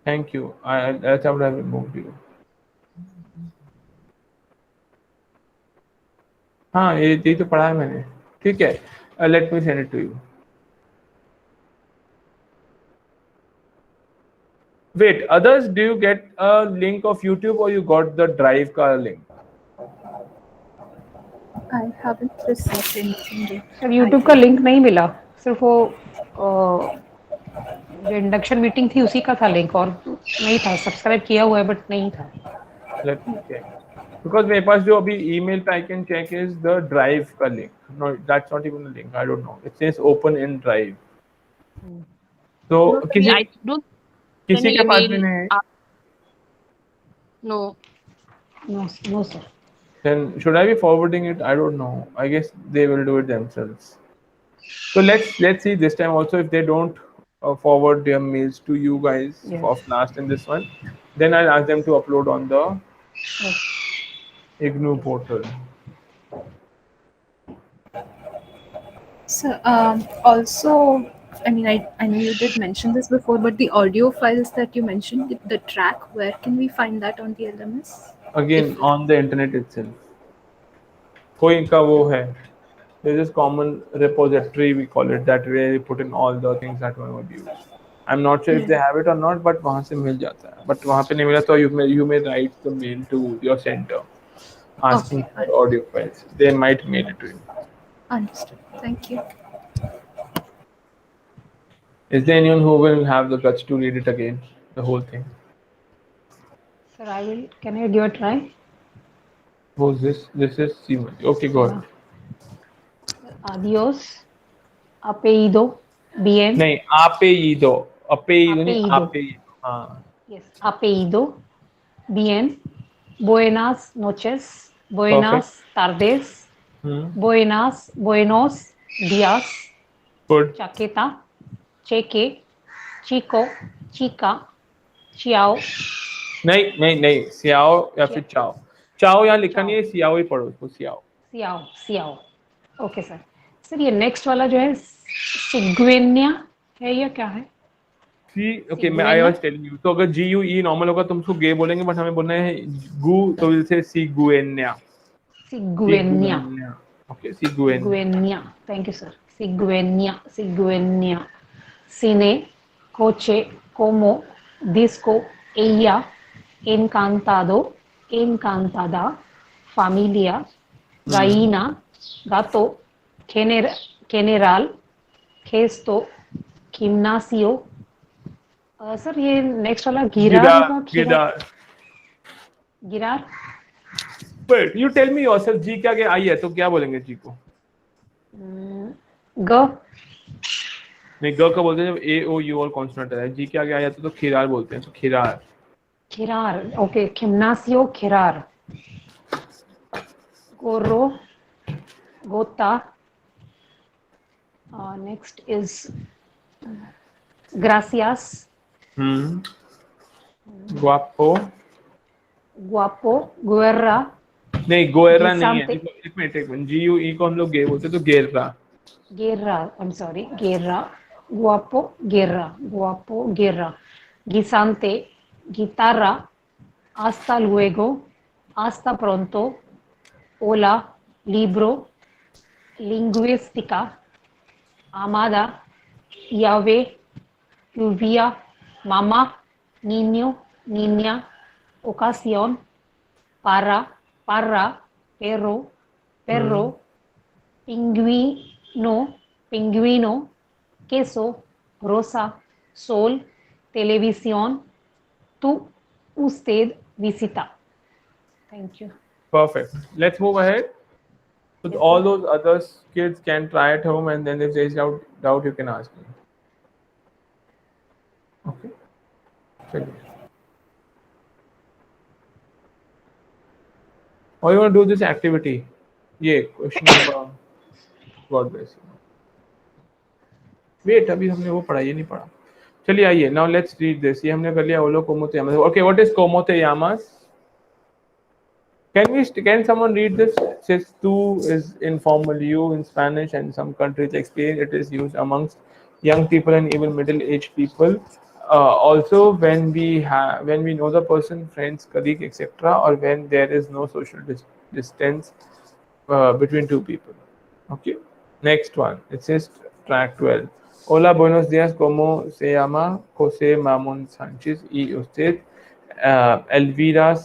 Thank you. That's how I will move you. हाँ, ये तो पढ़ा है मैंने. ठीक है. Let me send it to you. Wait, others, do you get a link of YouTube or you got the Drive का link? I haven't received anything yet. Sir YouTube का लिंक नहीं मिला, सिर्फ वो जो इंडक्शन मीटिंग थी उसी का था लिंक, और नहीं था, सब्सक्राइब किया हुआ है बट नहीं था। Let me check. Because मेरे पास जो अभी email पे I can check is the Drive का link. No, that's not even a link. I don't know. It says open in Drive. तो No, sorry, I don't किसी any के पास भी email. नहीं है? No. No sir. Then should I be forwarding it? I don't know. I guess they will do it themselves. So let's see this time also if they don't forward their mails to you guys Yes. of last in this one, then I'll ask them to upload on the Yes. IGNOU portal. So, also, I mean, I know you did mention this before, but the audio files that you mentioned, the track, where can we find that on the LMS? Again, If on the internet itself. कोई इनका वो है. There's this common repository, we call it, that way you put in all the things that one would use. I'm not sure if they have it or not, but वहाँ से मिल जाता है. But वहाँ पे नहीं मिला तो you may write the mail to your center asking Okay, for audio files. They might mail it to you. understood. Thank you. Is there anyone who will have the guts to read it again, the whole thing? Sir, I will. Can I give a try? Who's this? This is Simon. Okay, go ahead. Adiós, apellido, bien. नहीं, apellido. Apellido नहीं, Apellido. apellido. हाँ. Yes, apellido, bien. Buenas noches, buenas tardes, buenos días. Good. Chaqueta, cheque, chico, chica, chiao. नहीं Xiao या फिर चाओ. चाओ यहाँ लिखा नहीं है, सियाओ ही पढ़ो उसको, Xiao. Xiao Xiao. Okay sir. Sir ये नेक्स्ट वाला जो है सिग्वेनिया है या क्या है? ओके, मैं आई वाज टेलिंग यू. तो अगर जी यू ई नॉर्मल होगा तुम उसको गे बोलेंगे, बट हमें बोलना है गु, तो विल से सिगुएनिया. सिग्वेनिया. ओके, सिगुएनिया. Sigüeña. Thank you, sir. Sigüeña, Sigüeña. Cine, coche, como, disco, ella, encantado, encantada, familia, gallina, gato, general, gesto, gimnasio. Sir ये नेक्स्ट वाला गिरार होगा. गिरार. गिरार. But you tell me yourself, G क्या आई है तो क्या बोलेंगे जी को? ग. नहीं, ग का बोलते हैं जब ए ओ यू और कॉन्सोनेंट है. जी क्या आया तो खिरार बोलते हैं, तो खिरार. खिरार. ओके, gimnasio, खिरार. gorro, gota. Next is gracias. Guapo. Guapo, guerra. नहीं, गोएरा नहीं है. एक मिनट, जी यू ई को हम लोग गे बोलते हैं, तो गेर्रा. Guerra, I'm sorry, guerra. Guapo, guerra. Guapo, guerra. Guisante, guitarra. Hasta luego. Hasta pronto. Hola, libro. Lingüística. Amada. Llave. Lluvia. Mamá. Niño. Niña. Ocasión. Parra. Perro. Pingüino, queso, rosa, sol, televisión, usted, visita. Thank you. Perfect. Let's move ahead. So all those other kids can try at home, and then if there's doubt you can ask me. Okay. Chaliye. Or you want to do this activity? Yeah, question number. God bless you. Wait, अभी हमने वो पढ़ा, ये नहीं पढ़ा. चलिए आइए. Now let's read this. ये हमने कर लिया. ओलो कोमोतेयामास. Okay, what is कोमोतेयामास? Can someone read this? It says tú is informal you in Spanish, and some countries like Spain it is used amongst young people and even middle-aged people. Also, when we know the person, friends, colleague, etc., or when there is no social distance between two people. Okay. Next one. It says track 12. Hola, buenos días. ¿Cómo se llama? José Mamón Sánchez. Y usted, Elvira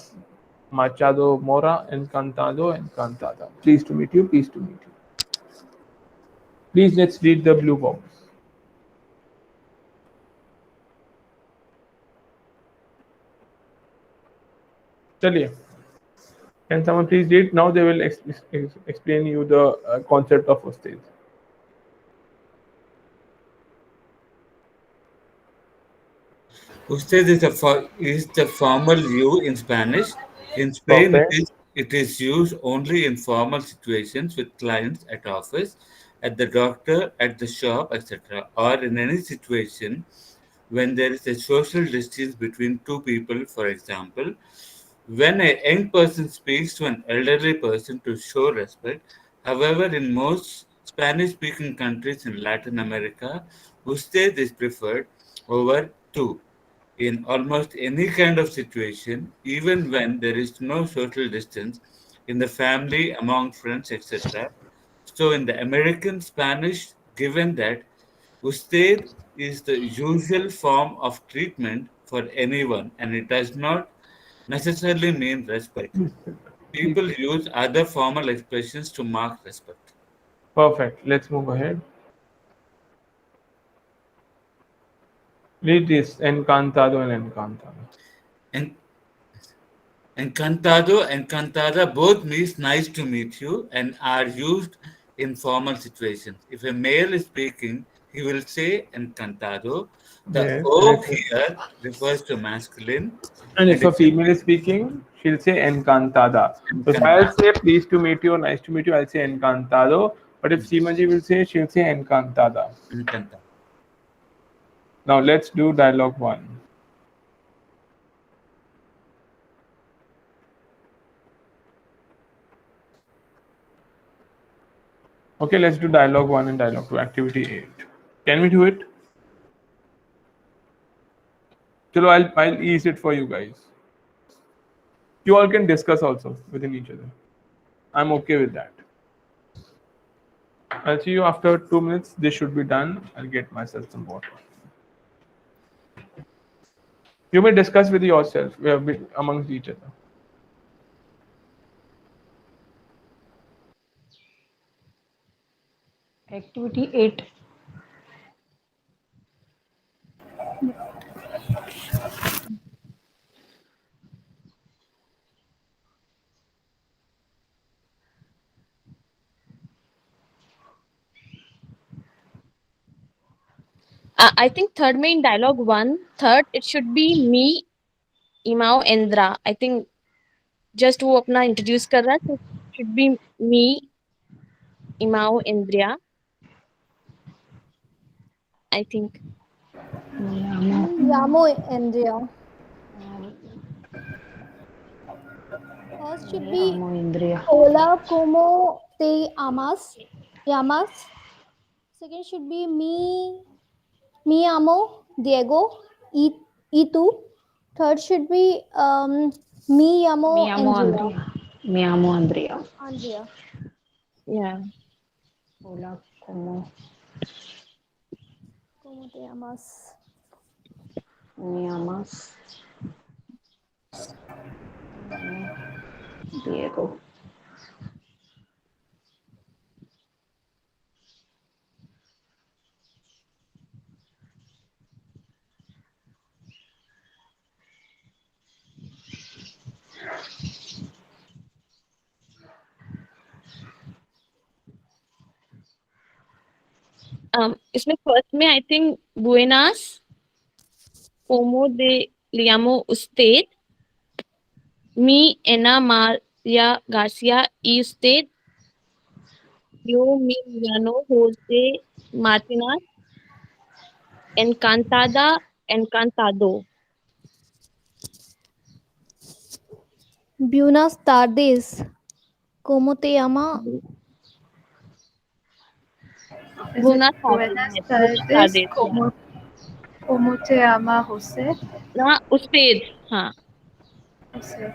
Machado Mora. Encantado, encantada. Pleased to meet you. Pleased to meet you. Please, let's read the blue box. Chaliye. Can someone please read? Now they will explain you the concept of usted. Usted is the formal you in Spanish. In Spain, it is used only in formal situations with clients at office, at the doctor, at the shop, etc., or in any situation when there is a social distance between two people, for example, when a young person speaks to an elderly person to show respect. However, in most Spanish speaking countries in Latin America, usted is preferred over tú. In almost any kind of situation, even when there is no social distance in the family, among friends, etc. So, in the American Spanish, given that usted is the usual form of treatment for anyone and it does not necessarily mean respect. People use other formal expressions to mark respect. Perfect. Let's move ahead. Read this encantado and encantado. En- Encantado, encantada both means nice to meet you and are used in formal situations. If a male is speaking, he will say encantado. The Yes. O here refers to masculine. And And if a if female is speaking, she'll say encantada. So if I'll say pleased to meet you or nice to meet you, I'll say encantado. But if Seemaji will say, she'll say encantada. Encantado. Now let's do dialogue 1. Okay, let's do dialogue 1 and dialogue 2, activity 8. Can we do it? Chalo, I'll ease it for you guys. You all can discuss also within each other. I'm okay with that. I'll see you after 2 minutes. This should be done. I'll get myself some water. You may discuss with yourself amongst each other. Activity 8. I think third main dialogue one, third, it should be me, Imao, Indra. I think just वो अपना introduce कर रहा है, so it should be me, Imao, Indra. I think. Yamo Andrea. First should be Indriya. Hola como te amas. Llamas. Second should be me amo Diego. Y tú. Third should be me amo Andrea. Me amo Andrea. Andrea. Yeah. Hola, como te amas? me amas? Diego. इसमें first में I think buenas, como de le llamo usted, mi Ana María García y usted, yo mi llamo José Martínez, encantada, encantado. Buenas tardes. ¿Cómo te llama? Buenas Buenas tardes. Buenas tardes. tardes. ¿Cómo te llama José? हाँ, usted, हाँ. Jose.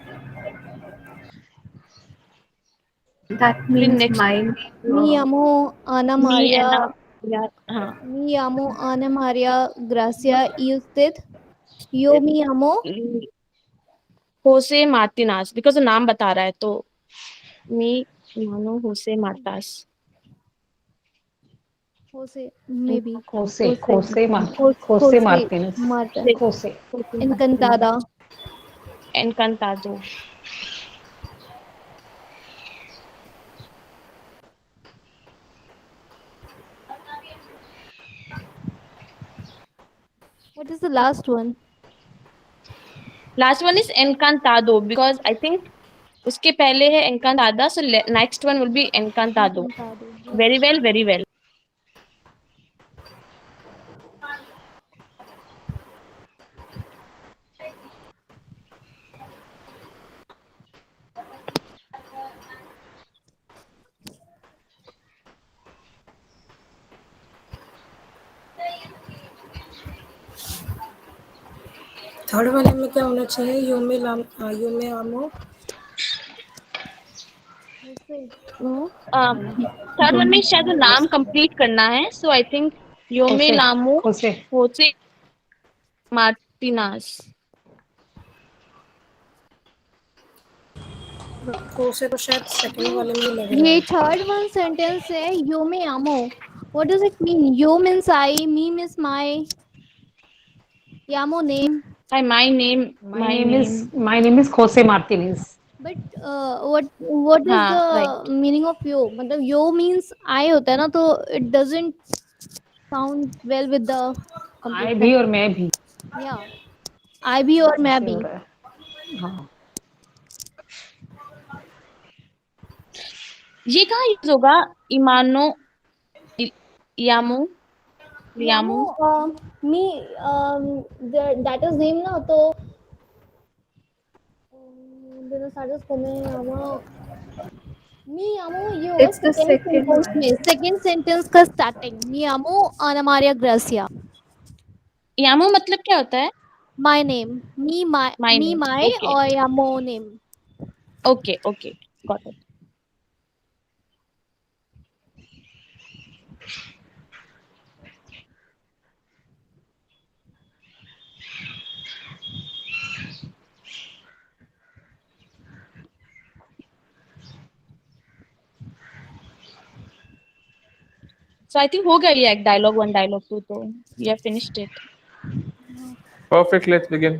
That means next- my name. Mi llamo Ana Mi María. Ana, हाँ. Mi llamo Ana María Gracia. ¿Y usted? Yo me llamo Jose Martinez, because the नाम बता रहा है तो मी मानो Jose Martinez. Jose, maybe. Jose Martinez. Marta. Jose. Encantada. Encantado. What is the last one? Last one is encantado because I think उसके पहले है encantada, so next one will be encantado. Very well, very well. Third वाले में क्या होना चाहिए? योमे आमो third one में शायद नाम कंप्लीट करना है, सो आई थिंक योमे खोसे लामो खोसे होसे मार्टिनास। कोसे तो शायद सेकंड वाले में लग रहा ये है। थर्ड वन सेंटेंस है यो में आमो. What does it mean? Yo means I, me means my, Yamo name. Hi, my name. my name is Jose Martinez. But what is हाँ, right. the meaning of yo? मतलब yo means I होता है ना, तो it doesn't sound well with the I complete भी और मैं भी sentence. Yeah, I भी और मैं ऐसे भी. हो रहा है. हाँ, ये कहाँ यूज होगा? इमानो यामो यामो Yamo, me, that is name ना, तो buenos Aires come Yamo. Me amo ये होगा It's the second second sentence one. में, second sentence का starting. Me amo Ana Maria Gracia. यामो मतलब क्या होता है? My name, me my My me name. my Okay. और Yamo name. Okay, okay, got it. So I think हो गया ये एक dialogue 1 dialogue 2, तो we have finished it. Perfect. Let's begin.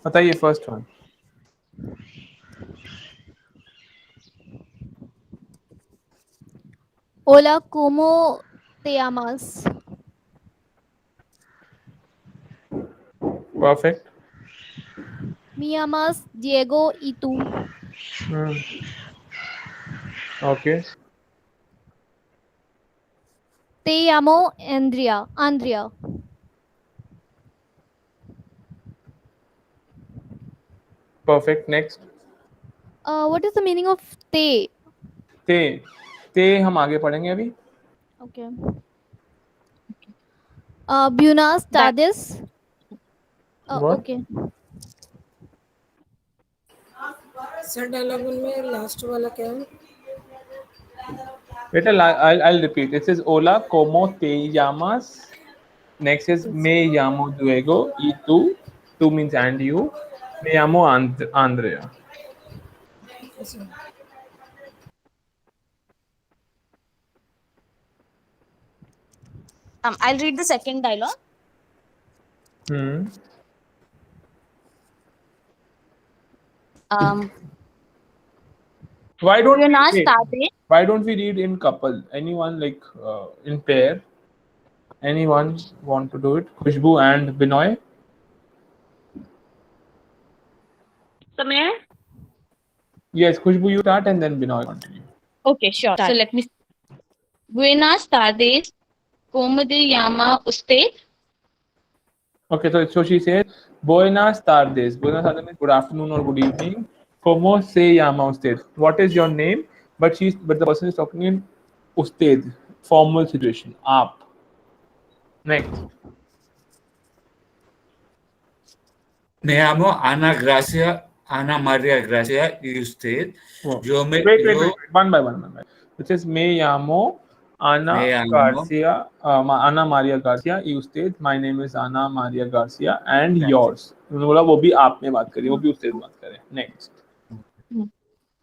बताइए first one. Hola, ¿cómo te llamas? Perfect. Me llamas Diego y tú. Okay. Te llamo Andrea. Andrea. Perfect. Next. What is the meaning of te? ते हम आगे पढ़ेंगे अभी. Okay. Buenas That- tardes. What? Okay. Sir dialogue में last वाला क्या है? Better, I'll repeat. It says hola, como te llamas. Next is me llamo Diego y tú. Tú means and you. Me llamo Andrea. I'll read the second dialogue. Why don't Buenas we tardes. Why don't we read in couple? Anyone like in pair? Anyone want to do it? Khushbu and Binoy. समय? Yes, Khushbu, you start and then Binoy continue. Okay, sure. So let me. Buenas tardes. ¿Cómo te llama usted? Okay, so she says, Buenas tardes. Buenas tardes means good afternoon or good evening. ¿Cómo se llama usted? What is your name? But the person is talking in usted, formal situation. Aap. Next. Me llamo Ana Maria Gracia y usted. Yo me, Wait. yo One by one. It says, Me llamo Ana me llamo Garcia, Ana Maria Garcia y usted. My name is Ana Maria Garcia and yours. उन्होंने बोला वो भी आप में बात करें, वो भी उससे बात करें. Next.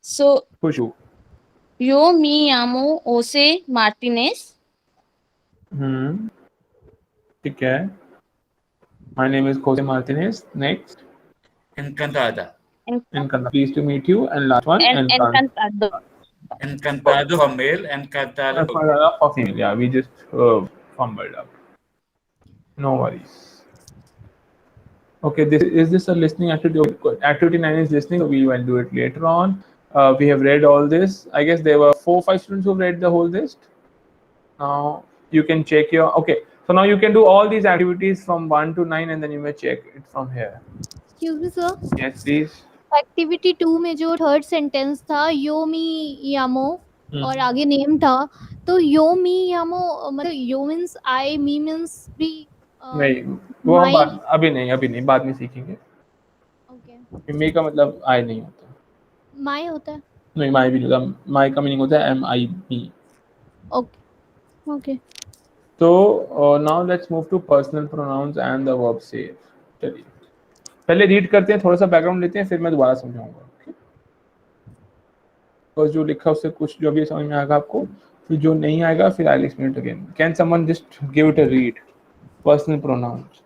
So Khushbu. yo me llamo Jose Martinez. ठीक है. My name is Jose Martinez. Next. encantada. Pleased to meet you. And last one. Encantado. Encantado for male, encantada for For female. Yeah, we just fumbled up. No worries. Okay, is this a listening activity? Activity 9 is listening, so we will do it later on. We have read all this. I guess there were 4 or 5 students who read the whole list. Now you can check your. Okay, so now you can do all these activities from 1 to 9 and then you may check it from here. Excuse me, sir. Yes, please. Activity 2 में जो third sentence था यो मी यामो और आगे name था, तो यो मी यामो मतलब यो means I, me means भी नहीं, वो हम My. अभी नहीं, बाद में सीखेंगे। Okay. मे का मतलब आई नहीं होता। My होता है। नहीं, माई भी नहीं होता। माई का मीनिंग होता है MIE। Okay. Okay. तो now let's move to personal pronouns and the verb सेव। चलिए पहले रीड करते हैं, थोड़ा सा बैकग्राउंड लेते हैं, फिर मैं दोबारा समझाऊंगा। तो जो लिखा उससे कुछ जो भी समझ में आएगा आपको, फिर जो नहीं आएगा फिर I will explain it again. Can someone just give it a read? Personal pronouns.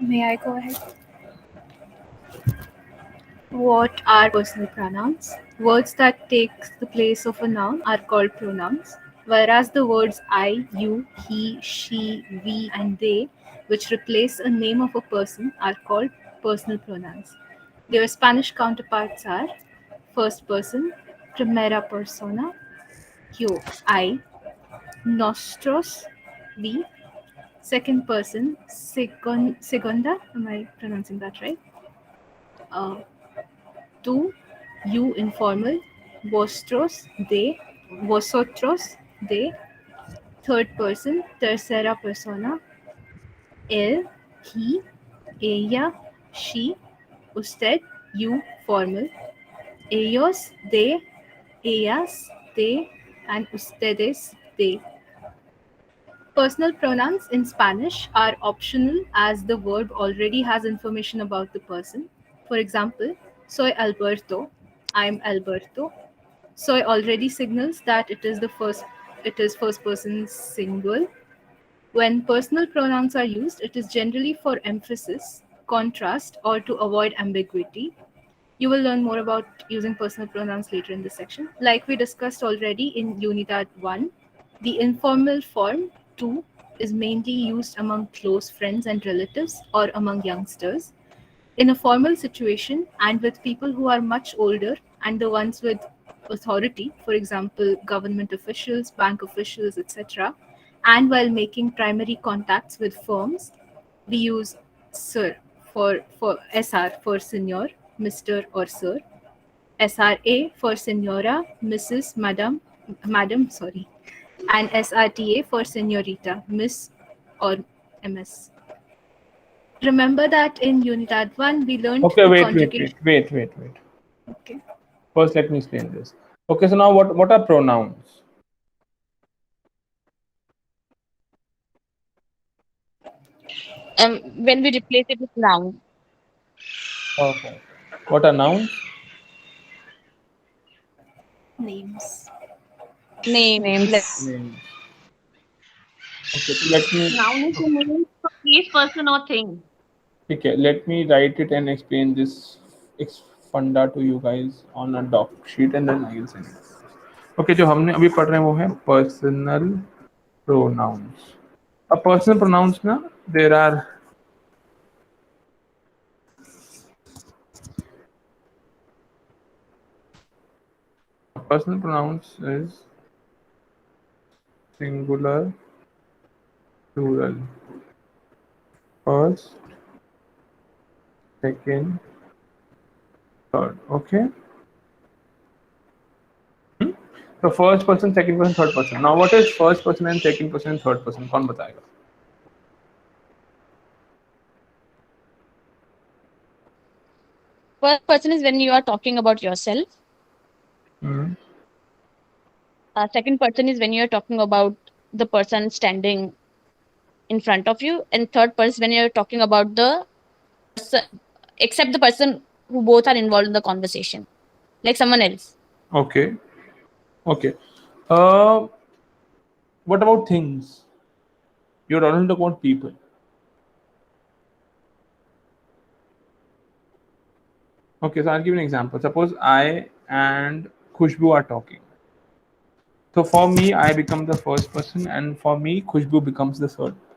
May I go ahead? What are personal pronouns? Words that take the place of a noun are called pronouns, whereas the words I, you, he, she, we, and they, which replace a name of a person, are called personal pronouns. Their Spanish counterparts are first person, primera persona, yo, I, nosotros, we, second person, segunda, am I pronouncing that right? Tú, you informal, vosotros, they, vosotros, they, third person, tercera persona, él, he, ella, she, usted, you formal, ellos, they, ellas, they, and ustedes, they. Personal pronouns in Spanish are optional as the verb already has information about the person. For example, soy Alberto, I'm Alberto. Soy already signals that it is first person singular. When personal pronouns are used, it is generally for emphasis, contrast, or to avoid ambiguity. You will learn more about using personal pronouns later in this section. Like we discussed already in Unidad 1, the informal form tu is mainly used among close friends and relatives or among youngsters. In a formal situation and with people who are much older and the ones with authority, for example, government officials, bank officials, etc., and while making primary contacts with firms, we use sir for SR for senior, Mr. or sir, SRA for senora, Mrs., madam, sorry, and SRTA for senorita, Miss or MS. Remember that in Unidad 1 we learned Okay, the wait. conjugation. Okay. First, let me explain this. Okay, so now what are pronouns? When we replace it with noun. Okay. What are nouns? Names. Name. Names. Names. Okay, so let me. Noun is a name for place, person, or thing. Okay, let me write it and explain this funda to you guys on a doc sheet and then I will send it. Okay, जो हमने अभी पढ़ रहे हैं वो है personal pronouns. अब personal pronouns ना there are personal pronouns is singular, plural, first, second, third. Okay. So first person, second person, third person. Now what is first person and second person and third person? कौन बताएगा? First person is when you are talking about yourself. Second person is when you are talking about the person standing in front of you, and third person when you are talking about the person, except the person who both are involved in the conversation, like someone else. Okay. Okay. What about things? You're talking about people. Okay, so I'll give you an example. Suppose I and Khushbu are talking. So for me, I become the first person, and for me, Khushbu becomes the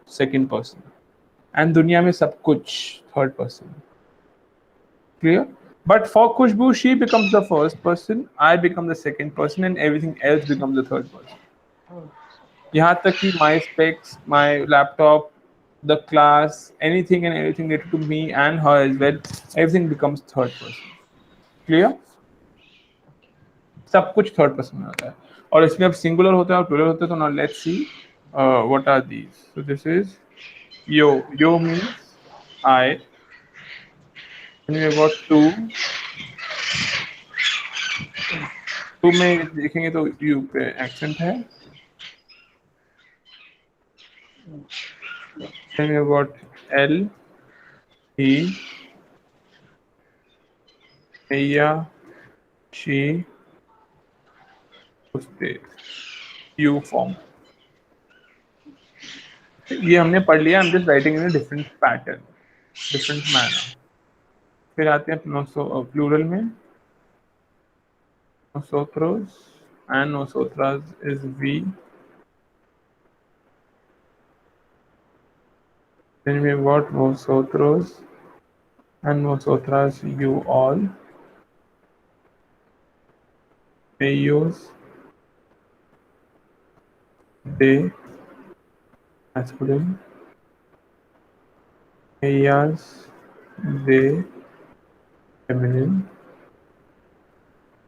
second person. And दुनिया में सब कुछ third person. Clear? But for Khushbu, she becomes the first person, I become the second person, and everything else becomes the third person. यहाँ तक कि my specs, my laptop, the class, anything and everything related to me and her as well, everything becomes third person. Clear? सब कुछ third person में होता है, और इसमें अब सिंगुलर होता है और प्लूरल होता है. तो now let's see what are these. So this is यो. यो means I. then we got टू. टू में देखेंगे तो यू पे एक्सेंट है. then we got एल, ही, मैया, शी, उससे यू फॉर्म. ये हमने पढ़ लिया. I'm just writing in a different pattern, different manner. फिर आते हैं प्लूरल में. nosotros and nosotras is we. Then we got vosotros and vosotras, you all. Ellos, they, masculine. Ellas, they, feminine.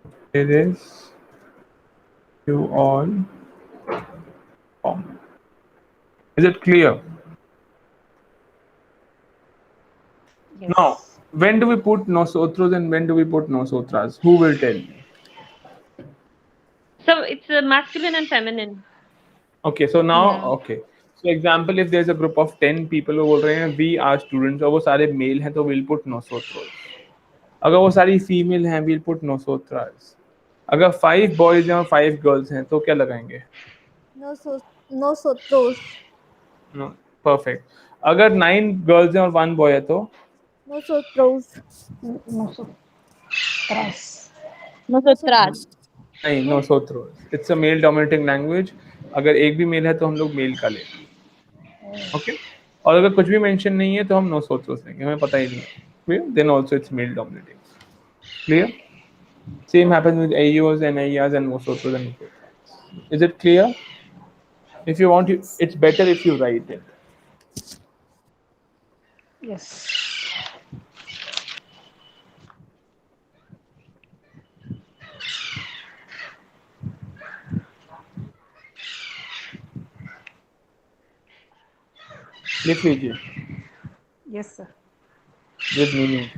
Ustedes, you all, common. Is it clear? Yes. Now, when do we put nosotros and when do we put nosotras? Who will tell me? So it's masculine and feminine. Okay, so now, Yeah. okay. So example, if there's a group of 10 people who बोल रहे हैं we are students और वो सारे male हैं तो we'll put nosotros. अगर वो सारी female हैं we'll put nosotras. अगर 5 boys हैं और 5 girls हैं तो क्या लगाएंगे? Nosotros. No, perfect. अगर 9 girls हैं और 1 boy है तो? Nosotros. Nosotras. Nosotras. नहीं, nosotros. It's a male dominating language. अगर एक भी मेल है तो हम लोग मेल का लेंगे. ओके. और अगर कुछ भी मेंशन नहीं है तो हम nosotros लेंगे. हमें पता ही नहीं है. Clear? Then also it's male dominating. Clear? Same happens with ellos and ellas and vosotros and nosotras. Is it clear? If you want, it's better if you write it. Yes. लिख लीजिए. Yes, sir. With meaning.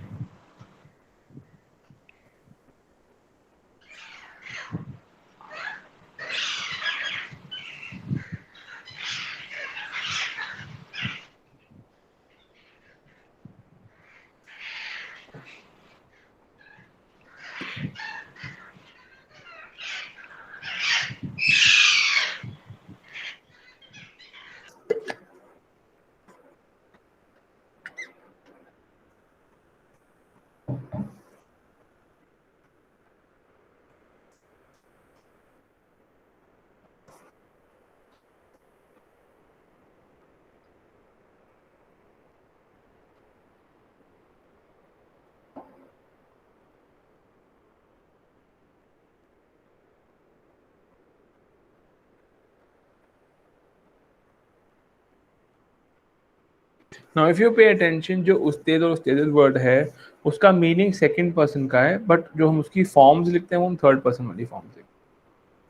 Now if you pay attention, जो उस्तेद और उस्तेदिल word है उसका meaning second person का है, but जो हम उसकी फॉर्म्स लिखते हैं वो हम थर्ड पर्सन वाली फॉर्म्स लिखते हैं.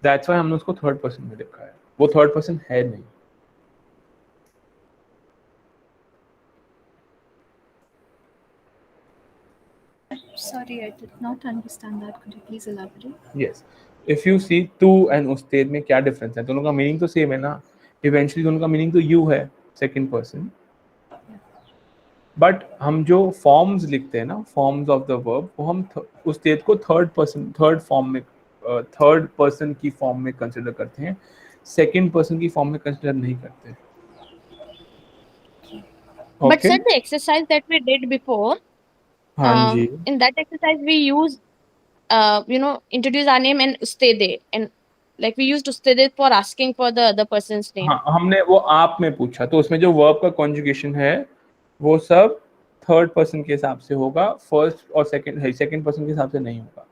दैट्स व्हाई हमने उसको थर्ड पर्सन में लिखा है. वो थर्ड पर्सन है नहीं. Sorry, I did not understand that. Could you please elaborate? Yes. If you see तू एंड उस्तेद में क्या डिफरेंस है? दोनों का मीनिंग तो सेम है ना. इवेंचुअली दोनों का मीनिंग तो यू है, सेकंड पर्सन. बट हम जो फॉर्म्स लिखते हैं ना, फॉर्म्स ऑफ द वर्ब, वो हम उस्तेद को थर्ड पर्सन, थर्ड फॉर्म में, थर्ड पर्सन की फॉर्म में कंसिडर करते हैं, सेकंड पर्सन की फॉर्म में कंसिडर नहीं करते. But sir, the exercise that we did before, हाँ जी. in that exercise we use, introduce our name and ustede, and like we used ustede for asking for the other person's name. हाँ, हमने वो आप में पूछा तो उसमें जो वर्ब का कॉन्जुगेशन है वो सब थर्ड पर्सन के हिसाब से होगा, फर्स्ट और सेकंड पर्सन के हिसाब से नहीं होगा.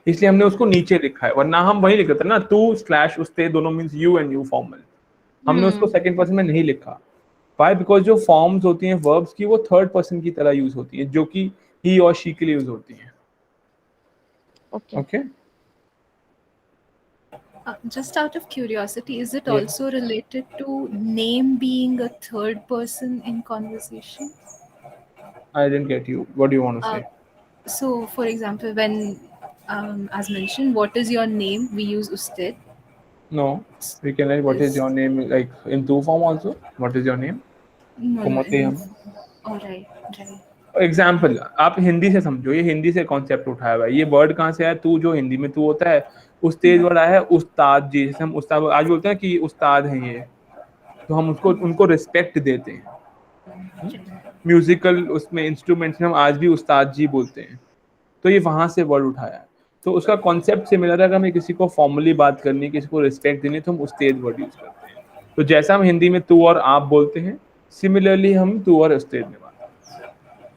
इसलिए हमने उसको नीचे लिखा है, वरना हम वही लिख देते ना, तू स्लैश उस्ते दोनों means you and you formal. हमने उसको सेकंड पर्सन में नहीं लिखा. Why? Because जो forms होती हैं verbs की वो third person की तरह use होती हैं, जो कि he और she के लिए use होती हैं. Okay. Okay? Just out of curiosity, is it Yeah. also related to name being a third person in conversation? I didn't get you. What do you want to say? So, for example, when, as mentioned, what is your name? We use usted. No. We can write what is your name like in two form also. What is your name? No, Kumote no. हम. All right, right. Example आप हिंदी से समझो, ये हिंदी से concept उठाया हुआ है. ये वर्ड कहाँ से आया? तू जो हिंदी में तू होता है, उस्तेज वर्ड आया है उस्ताद जी. जैसे हम उस्ताद आज बोलते हैं कि उस्ताद हैं ये, तो हम उसको उनको रिस्पेक्ट देते हैं. म्यूजिकल उसमें इंस्ट्रूमेंट्स में हम आज भी उस्ताद जी बोलते हैं. तो ये वहां से वर्ड उठाया है. तो उसका कॉन्सेप्ट सिमिलर है. अगर हमें किसी को फॉर्मली बात करनी, किसी को रिस्पेक्ट देनी, तो हम उस्तेज वर्ड यूज करते हैं. तो जैसा हम हिंदी में तू और आप बोलते हैं, सिमिलरली हम तू और उस्तेज में बात करते हैं.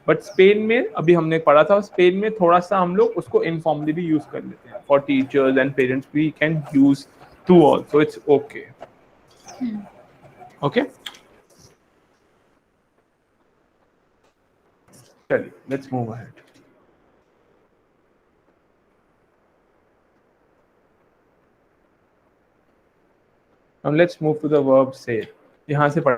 बट स्पेन में अभी हमने पढ़ा था, स्पेन में थोड़ा सा हम लोग उसको इनफॉर्मली भी यूज कर लेते हैं. For teachers and parents we can use to also. It's okay. Okay, चलिए let's move ahead. Now let's move to the verb say. यहाँ से पढ़.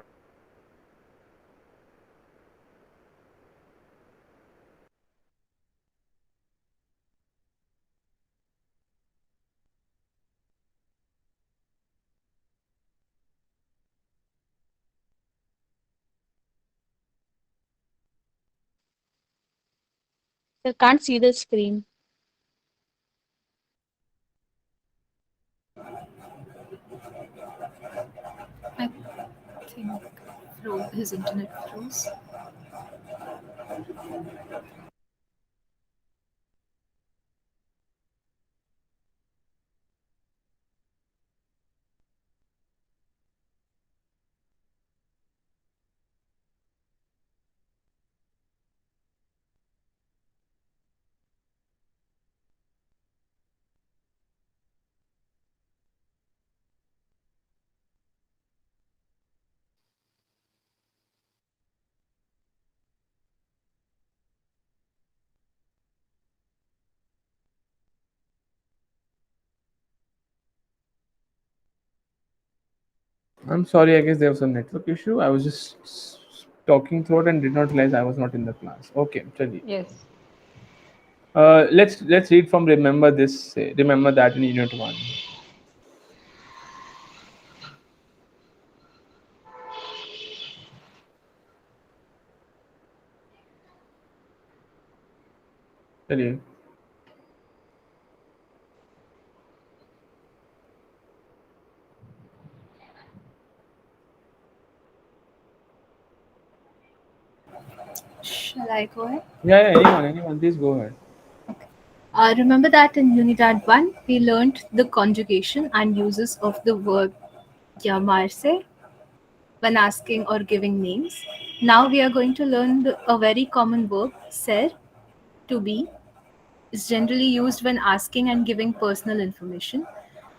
I can't see the screen. I think his internet froze. I'm sorry, I guess there was a network issue. I was just talking through it and did not realize I was not in the class. Okay, चलिए. Yes. Let's read from remember this. Remember that in unit 1. चलिए. Shall I go ahead? Yeah, anyone, please go ahead. Remember that in Unidad 1, we learned the conjugation and uses of the verb llamarse when asking or giving names. Now we are going to learn a very common verb, ser, to be, is generally used when asking and giving personal information.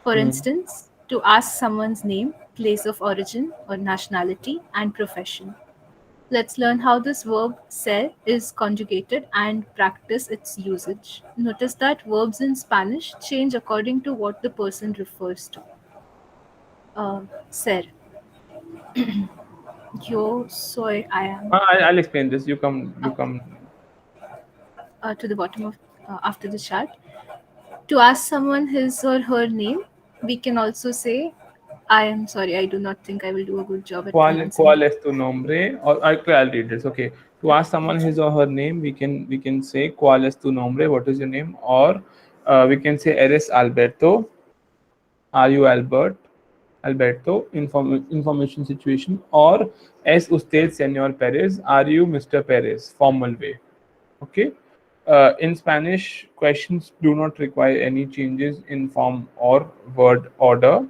For instance, to ask someone's name, place of origin or nationality, and profession. Let's learn how this verb ser is conjugated and practice its usage. Notice that verbs in Spanish change according to what the person refers to. Ser. Yo soy, I am. I'll explain this. You come. To the bottom of after the chart. To ask someone his or her name, we can also say, I am sorry, I do not think I will do a good job at pronouncing. ¿Cuál es tu nombre? Or I'll read this. Okay. To ask someone his or her name, we can say ¿Cuál es tu nombre? What is your name? Or we can say ¿Eres Alberto? Are you Albert? Alberto, information situation. Or ¿Es usted señor Perez? Are you Mr. Perez? Formal way. Okay. In Spanish, questions do not require any changes in form or word order.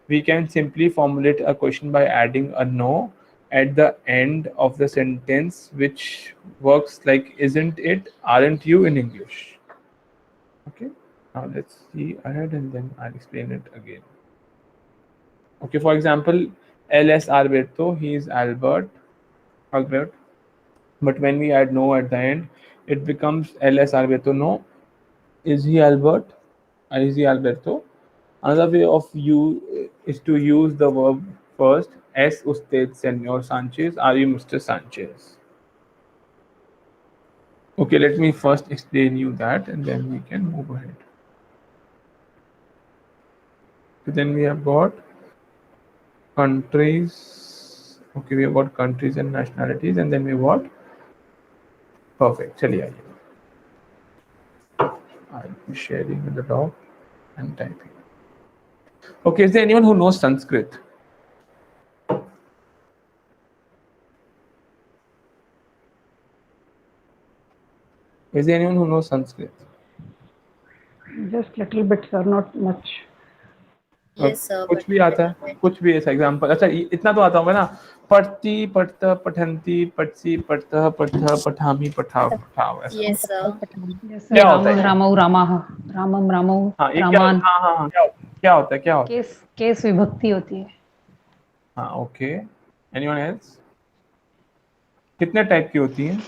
We can simply formulate a question by adding a no at the end of the sentence, which works like isn't it, aren't you in English. Okay, now let's see ahead and then I'll explain it again. Okay, for example, él es Alberto, he is Albert. Albert. But when we add no at the end, it becomes ls Alberto. No, is he Albert? Or is he Alberto? Another way of you is to use the verb first. Es usted Senor Sanchez? Are you Mr. Sanchez? Okay, let me first explain you that, and then we can move ahead. So then we have got countries. Okay, we have got countries and nationalities, and then we have got perfect. चलिए आइए. I'll be sharing with the doc and typing. Okay, is there anyone who knows Sanskrit? Is there anyone who knows Sanskrit? Just little bit, sir, not much. Yes, sir. कुछ भी आता है, कुछ भी ऐसा example. अच्छा, इतना तो आता होगा ना. पढ़ती, पढ़ता, पठंती, पढ़सी, पढ़ता, पढ़ा, पठामी, पठाव, पठाव. ऐसा Yes, sir. Yes, क्या sir. होता है? रामौ रामाः, रामम रामौ, हाँ, ये रामान. हाँ, क्या होता है? क्या होता है? केस विभक्ति होती है. हाँ, ओके. Anyone else? कितने टाइप की होती हैं?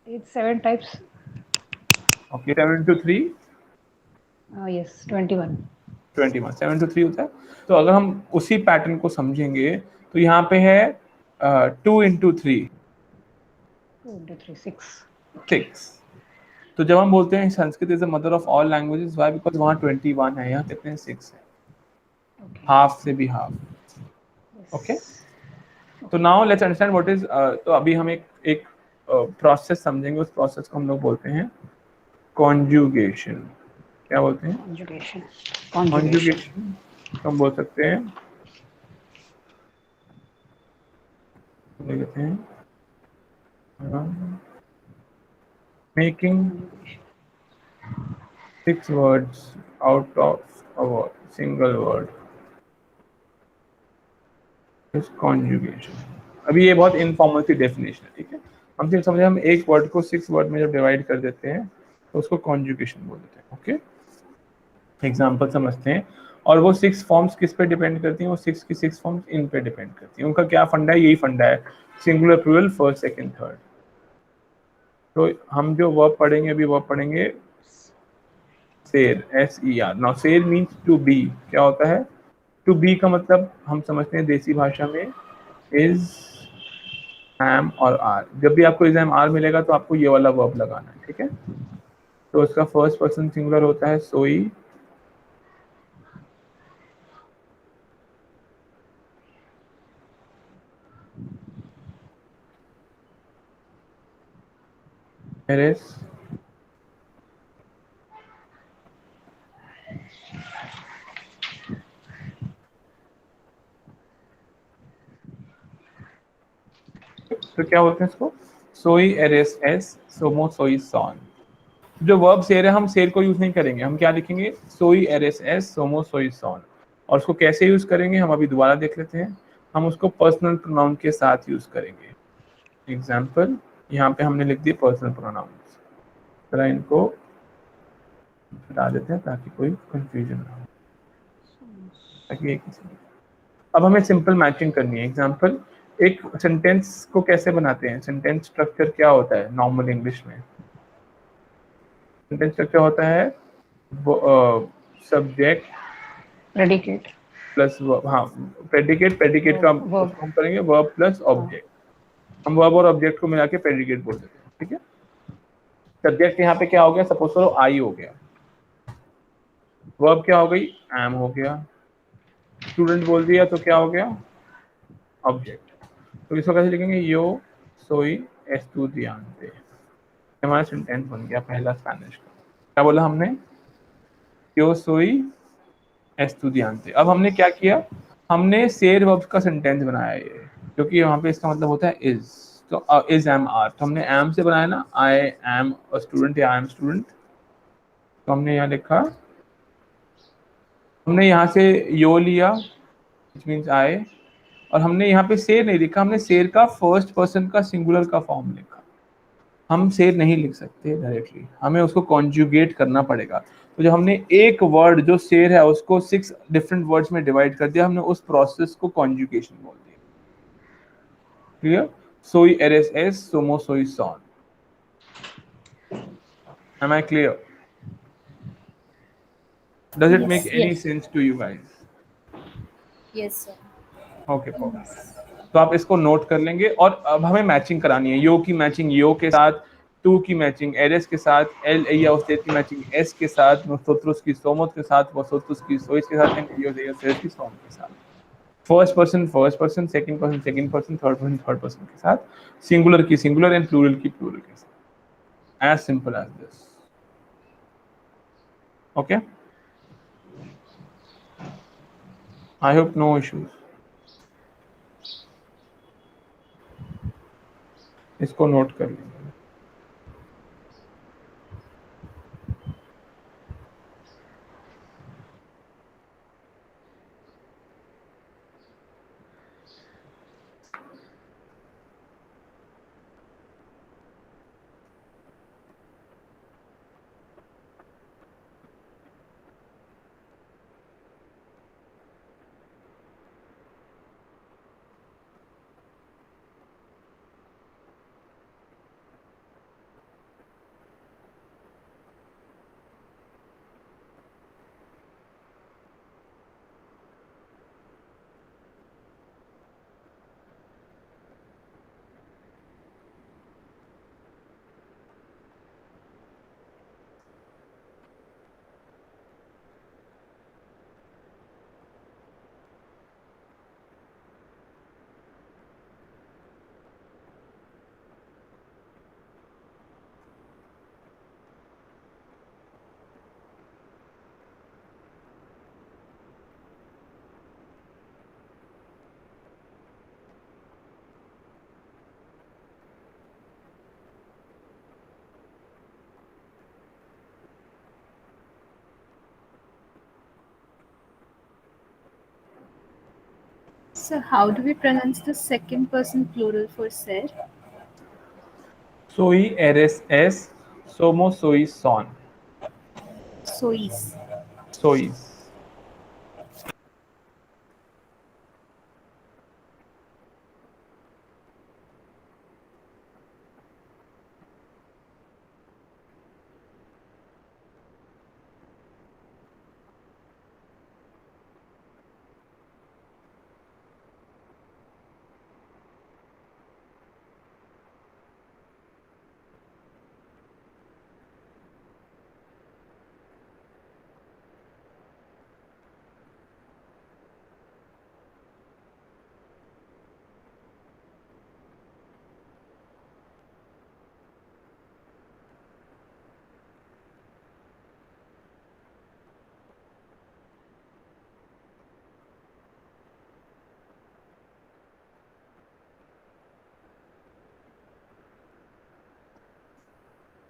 It's 7 types. Okay, 7 into 3? Yes, 21. 21. 7 to 3 होता है. तो अगर हम उसी पैटर्न को समझेंगे तो यहाँ पे है 2 into 3. 2 into 3, 6. 6. तो जब हम बोलते हैं Sanskrit is the mother of all languages, why? Because वहाँ 21 है, यहाँ कितने? 6 है. हाफ से भी हाफ. ओके. तो now let's understand what is. तो अभी हम एक प्रोसेस समझेंगे. उस प्रोसेस को हम लोग बोलते हैं कॉन्जुगेशन. क्या बोलते हैं? कॉन्जुगेशन. हम बोल सकते हैं, कहते हैं making 6 words out of a word, single word is conjugation. अभी ये बहुत इनफॉर्मल सी डेफिनेशन है, ठीक है. हम सिर्फ समझे, हम एक वर्ड को 6 वर्ड में जब डिवाइड कर देते हैं तो उसको कॉन्जुगेशन बोल देते हैं. ओके, एग्जाम्पल समझते हैं. और वो 6 फॉर्म्स किस पे डिपेंड करती हैं? वो 6 की 6 फॉर्म्स इन पे डिपेंड करती हैं. उनका क्या फंडा है? यही फंडा है, singular plural, first, second, third. तो हम जो वर्ब पढ़ेंगे, अभी वर्ब पढ़ेंगे सेर, SER. नाउ सेर मीन्स टू बी. क्या होता है? टू बी का मतलब हम समझते हैं देसी भाषा में इज, एम और आर. जब भी आपको इज, एम, आर मिलेगा तो आपको ये वाला वर्ब लगाना है, ठीक है. तो उसका फर्स्ट पर्सन सिंगुलर होता है सोई, एरेस, तो क्या बोलते हैं इसको? सोई, एरेस, एस, सोमो, सोई, सॉन. जो वर्ब सेर है, हम सेर को यूज नहीं करेंगे. हम क्या लिखेंगे? सोई, एरेस, एस, सोमो, सोई, सॉन. और उसको कैसे यूज करेंगे हम अभी दोबारा देख लेते हैं. हम उसको पर्सनल प्रोनाउन के साथ यूज करेंगे. एग्जाम्पल, यहाँ पे हमने लिख दिए पर्सनल प्रोनाउंस. जरा इनको हटा देते हैं ताकि कोई कंफ्यूजन ना हो, ताकि एक ही. अब हमें सिंपल मैचिंग करनी है. एग्जाम्पल, एक सेंटेंस को कैसे बनाते हैं? सेंटेंस स्ट्रक्चर क्या होता है नॉर्मल इंग्लिश में? सेंटेंस स्ट्रक्चर होता है सब्जेक्ट, प्रेडिकेट प्लस वर्ब. हाँ, प्रेडिकेट का हम करेंगे वर्ब प्लस ऑब्जेक्ट. हम वर्ब और ऑब्जेक्ट को मिला के प्रेडिकेट बोल देते हैं, ठीक है. सब्जेक्ट यहाँ पे क्या हो गया? सपोज करो आई हो गया. वर्ब क्या हो गई? एम हो गया. स्टूडेंट बोल दिया तो क्या हो गया? ऑब्जेक्ट. तो इसको कैसे लिखेंगे? यो सोई एस्टूडियांते. हमारा सेंटेंस बन गया पहला स्पेनिश का. क्या बोला हमने? यो सोई एस्टूडियांते. अब हमने क्या किया? हमने सेर वर्ब का सेंटेंस बनाया ये, क्योंकि यहाँ पे इसका मतलब होता है इज. तो इज, एम, आर. तो हमने एम से बनाया ना, आई एम अ स्टूडेंट या आई एम स्टूडेंट. तो हमने यहाँ लिखा, हमने यहाँ से यो लिया विच मीन्स आई, और हमने यहाँ पे शेर नहीं लिखा. हमने शेर का फर्स्ट पर्सन का सिंगुलर का फॉर्म लिखा. हम शेर नहीं लिख सकते डायरेक्टली, हमें उसको कॉन्जुगेट करना पड़ेगा. तो जब हमने एक वर्ड जो शेर है उसको 6 डिफरेंट वर्ड्स में डिवाइड कर दिया, हमने उस प्रोसेस को कॉन्जुगेशन बोल दिया, Clear? Soy eres es, somos soy son. Am I clear? Does it make Yes. any sense to you guys? Yes, sir. Okay perfect. तो आप इसको नोट कर लेंगे और अब हमें मैचिंग करानी है। यो की मैचिंग यो के साथ, टू की मैचिंग एरेस के साथ, एल या उस्तेद की मैचिंग एस के साथ, नोसोत्रुस की सोमोस के साथ, वसोत्रुस की सोइस के साथ एंड इयोस एयोसेस की सोम के साथ। First person, second person, third person के साथ, सिंगुलर की सिंगुलर एंड प्लूरल की प्लूरल के साथ। As simple as this. Okay, I hope no issues. इसको नोट कर लीजिए। So how do we pronounce the second person plural for ser? Soy eres es, somos soy son. Sois. Sois.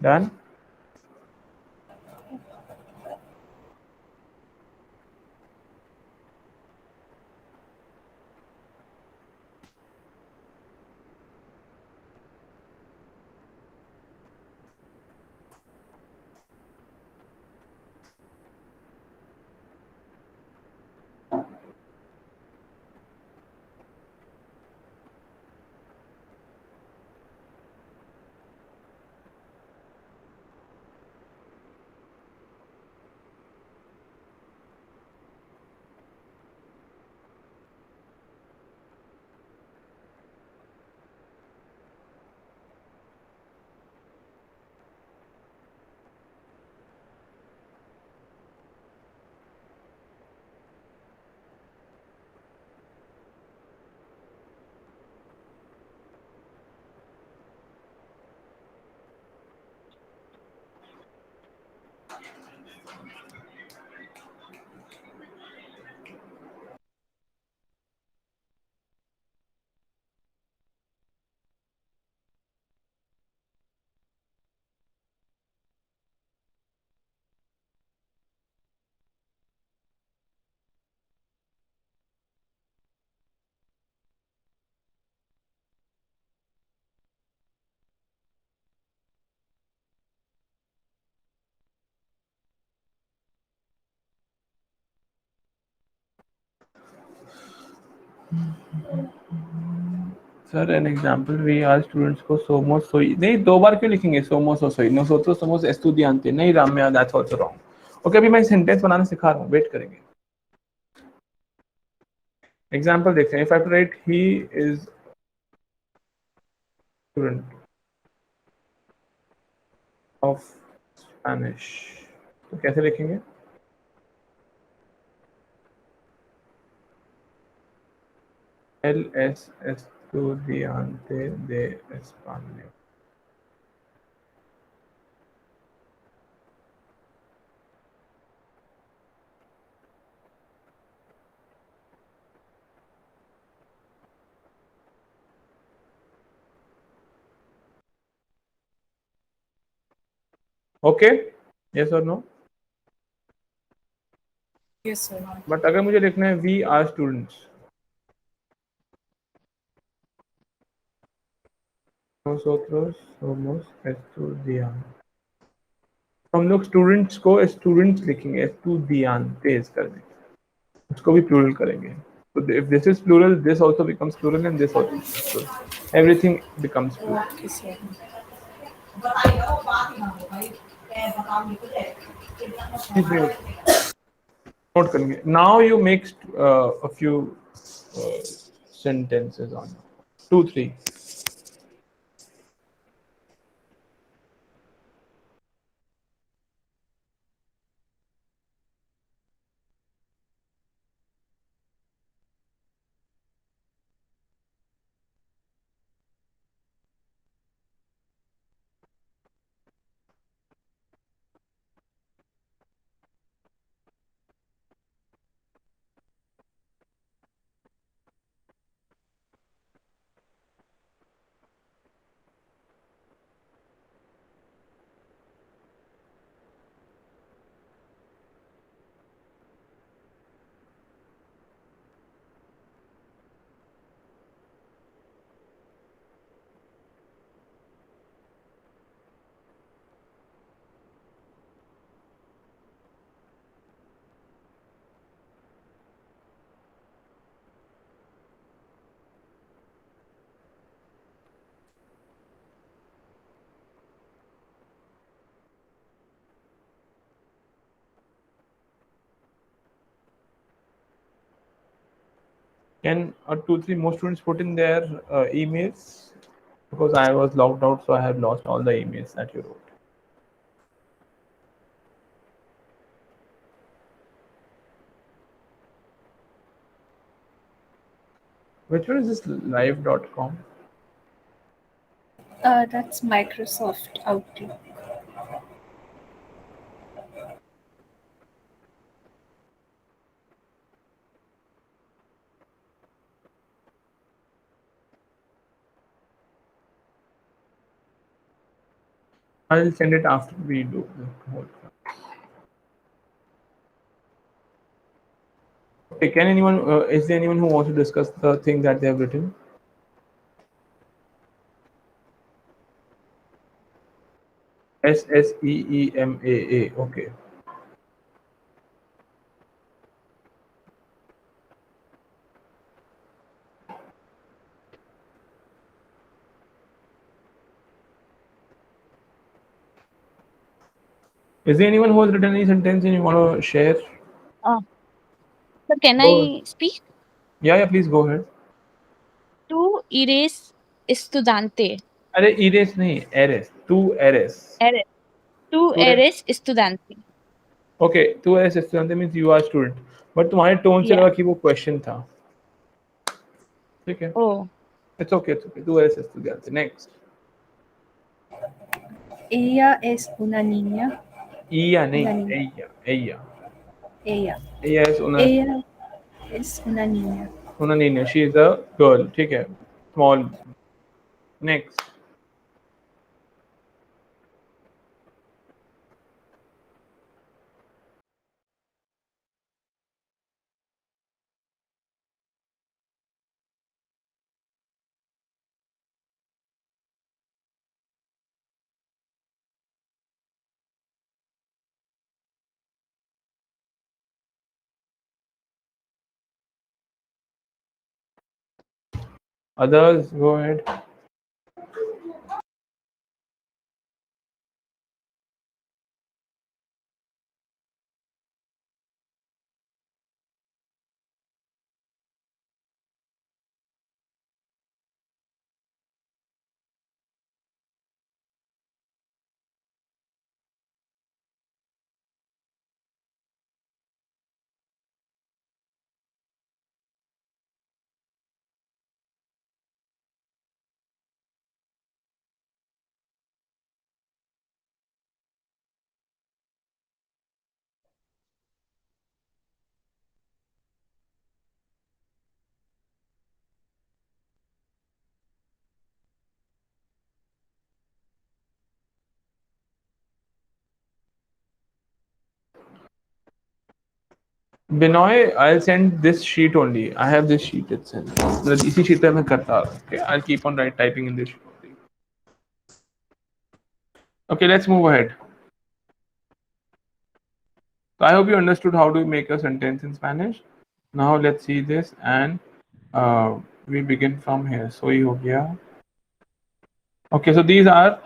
Done? Sir an example we are students को सोमोस सोई नहीं, दो बार क्यों लिखेंगे सोमोस और सोई? nosotros somos estudiantes नहीं Ramya, that's also wrong. Okay, अभी मैं सेंटेंस बनाना सिखा रहा हूँ, वेट करेंगे। एग्जांपल देखते हैं। If I write he is student of Spanish, तो कैसे लिखेंगे? él es estudiante de español। Okay, yes or no? Yes, sir. But अगर मुझे लिखना है we are students, nosotros somos estudiantes, हम लोग स्टूडेंट्स को स्टूडेंट्स लिखेंगे, estudiantes कर देंगे, उसको भी प्लूरल करेंगे। So if this is plural, this also becomes plural and this also becomes plural. Everything becomes plural. Okay, sir. Note करेंगे। Now you make a few sentences on 2, 3. Can 2, 3 more students put in their emails? Because I was logged out, so I have lost all the emails that you wrote. Which one is this live.com? That's Microsoft Outlook. I'll send it after we do the whole class. Okay, can anyone, is there anyone who wants to discuss the thing that they have written? SSEEMAA, okay. Is there anyone who has written any sentence and you want to share? So can Go. I speak? Yeah, please go ahead. To erase estudiante. अरे erase नहीं, erase. To erase. Erase. To To erase estudiante. Okay, to erase estudiante means you are student. But तुम्हारे tone से Yeah. लगा कि वो question था. ठीक है. Oh. It's okay. To erase estudiante. Next. Ella es una niña. Ella नहीं, Una niña. ella. Ella. Ella is una niña. una niña. She is a girl. ठीक है. Small. Next. Others, go ahead. Binoy, I'll send this sheet only. I have this sheet itself. मतलब इसी sheet पे मैं करता हूँ. Okay, I'll keep on typing in this sheet only. Okay, let's move ahead. So I hope you understood how to make a sentence in Spanish. Now let's see this and we begin from here. Soy हो गया. Okay, so these are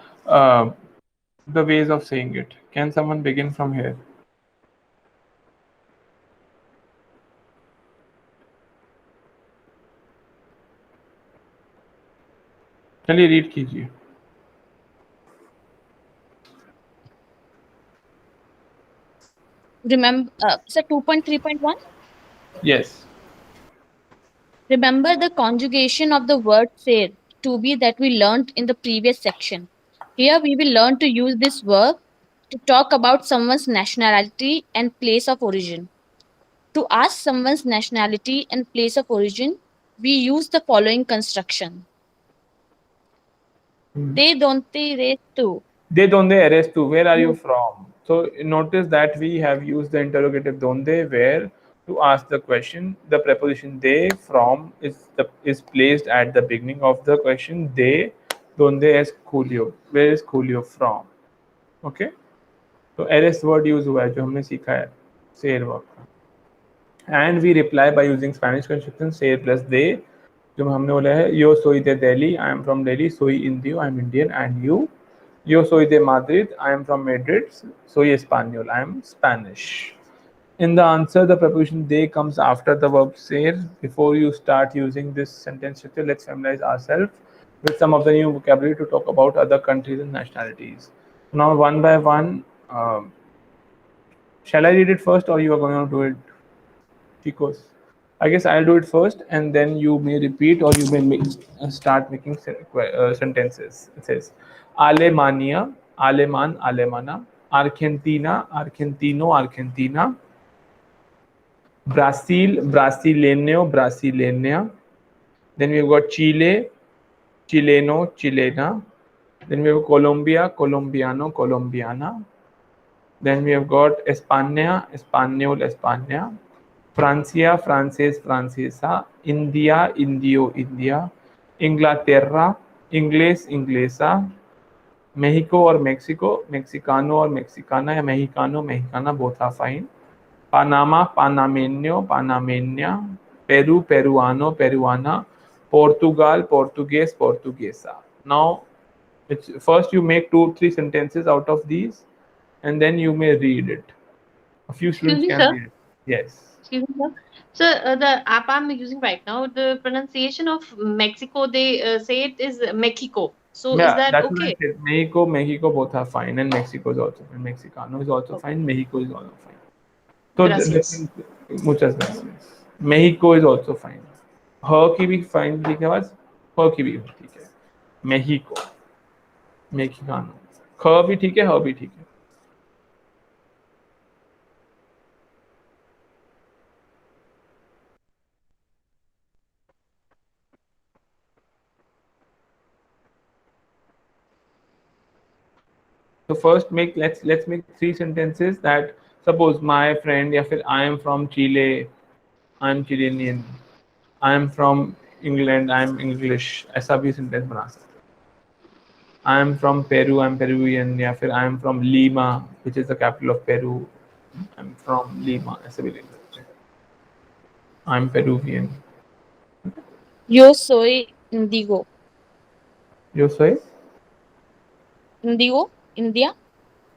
the ways of saying it. Can someone begin from here? चलिए read कीजिए. Remember, so 2.3.1. Yes. Remember the conjugation of the word ser to be that we learned in the previous section. Here we will learn to use this verb to talk about someone's nationality and place of origin. To ask someone's nationality and place of origin, we use the following construction. De donde eres tú? De donde eres tú? Where are you from? So notice that we have used the interrogative donde, where, to ask the question. The preposition de, from, is placed at the beginning of the question. De donde es Julio? Where is Julio from? Okay. तो एरेस्ट word use हुआ है जो हमने सीखा है सेर verb का. And we reply by using Spanish construction सेर प्लस दे, जो हमने बोला है यो सोई दे Delhi, I am from Delhi, सोई इंडियो, I am Indian, and you yo soy de Madrid, I am from Madrid, soy español, I am Spanish. In the answer, the preposition de comes after the verb ser. Before you start using this sentence structure, let's familiarize ourselves with some of the new vocabulary to talk about other countries and nationalities. Now, one by one, shall I read it first or you are going to do it, Chicos? I guess I'll do it first and then you may repeat or you may start making sentences. It says Alemania, Aleman, Alemana, Argentina, Argentino, Argentina, Brazil, Brasileño, Brasileña. Then we've got Chile, Chileno, Chilena. Then we have Colombia, Colombiano, Colombiana. Then we have got España, Español, España. Francia, francés, francesa. India, indio, India. Inglaterra, inglés, inglesa. Mexico or Mexico, mexicano or mexicana, या mexicano, mexicana, both are fine. Panama, panameño, panameña. Peru, peruano, peruana. Portugal, portugués, portuguesa. Now, first you make 2-3 sentences out of these, and then you may read it. A few students Excuse me, can sir. read it. Yes. Excuse me, sir. So the app I'm using right now, the pronunciation of Mexico, they say it is Mexico. So is Yeah, that that's what I okay? said. Mexico, both are fine, and Mexico is also fine. Mexicano is also fine. Mexico is also fine. So Gracias. muchas gracias. Mexico is also fine. Her की भी fine ठीक है बस. Her की भी ठीक है. Mexico, Mexicano. Her भी ठीक है, her भी ठीक है. So first let's make 3 sentences that suppose my friend या फिर I am from Chile, I am Chilean, I am from England, I am English. ऐसा भी sentence बना सकते हैं. I am from Peru, I am Peruvian, या फिर I am from Lima, which is the capital of Peru. I am from Lima. ऐसे भी लिख सकते हैं. I am Peruvian. Yo soy Indigo. Yo soy Indigo. India.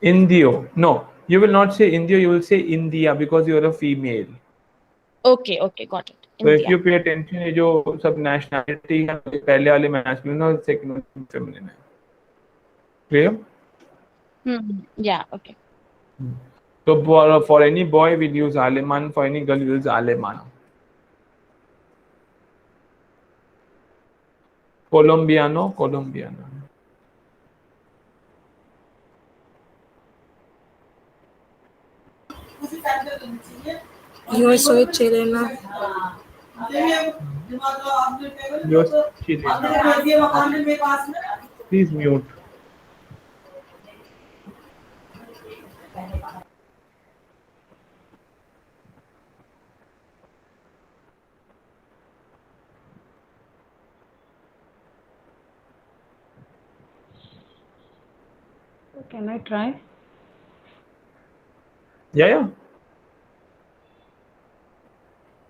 Indio. No, you will not say Indio. You will say India because you are a female. Okay. Okay. Got it. So if India. you pay attention, ये जो सब nationality है पहले वाले masculine और second वाले feminine है. Clear? Yeah. Okay. So for any boy we'll use Aleman. For any girl we'll use Alemana. Colombiano, Colombiana. Yo soy chilena. Yo Chilena. Please mute. Can I try? Yeah.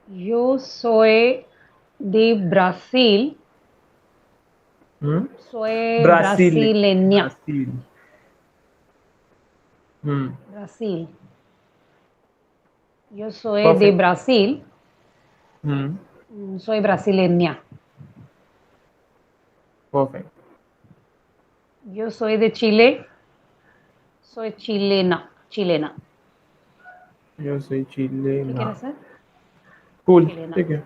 Yo soy de Brasil. Soy brasileña. Brasil. Yo soy de Perfect. Brasil. Soy brasileña. Perfect. Yo soy de Chile. Soy chilena. Chilena. Yo soy ¿Qué chilena. quiere hacer? Cool. Chilena. ठीक है.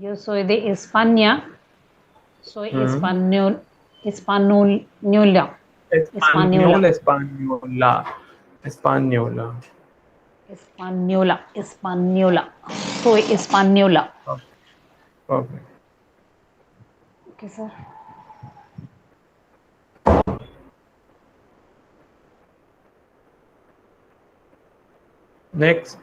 Yo soy de España. Soy española. Española. Española. Soy española. Perfect. Okay, sir. Next.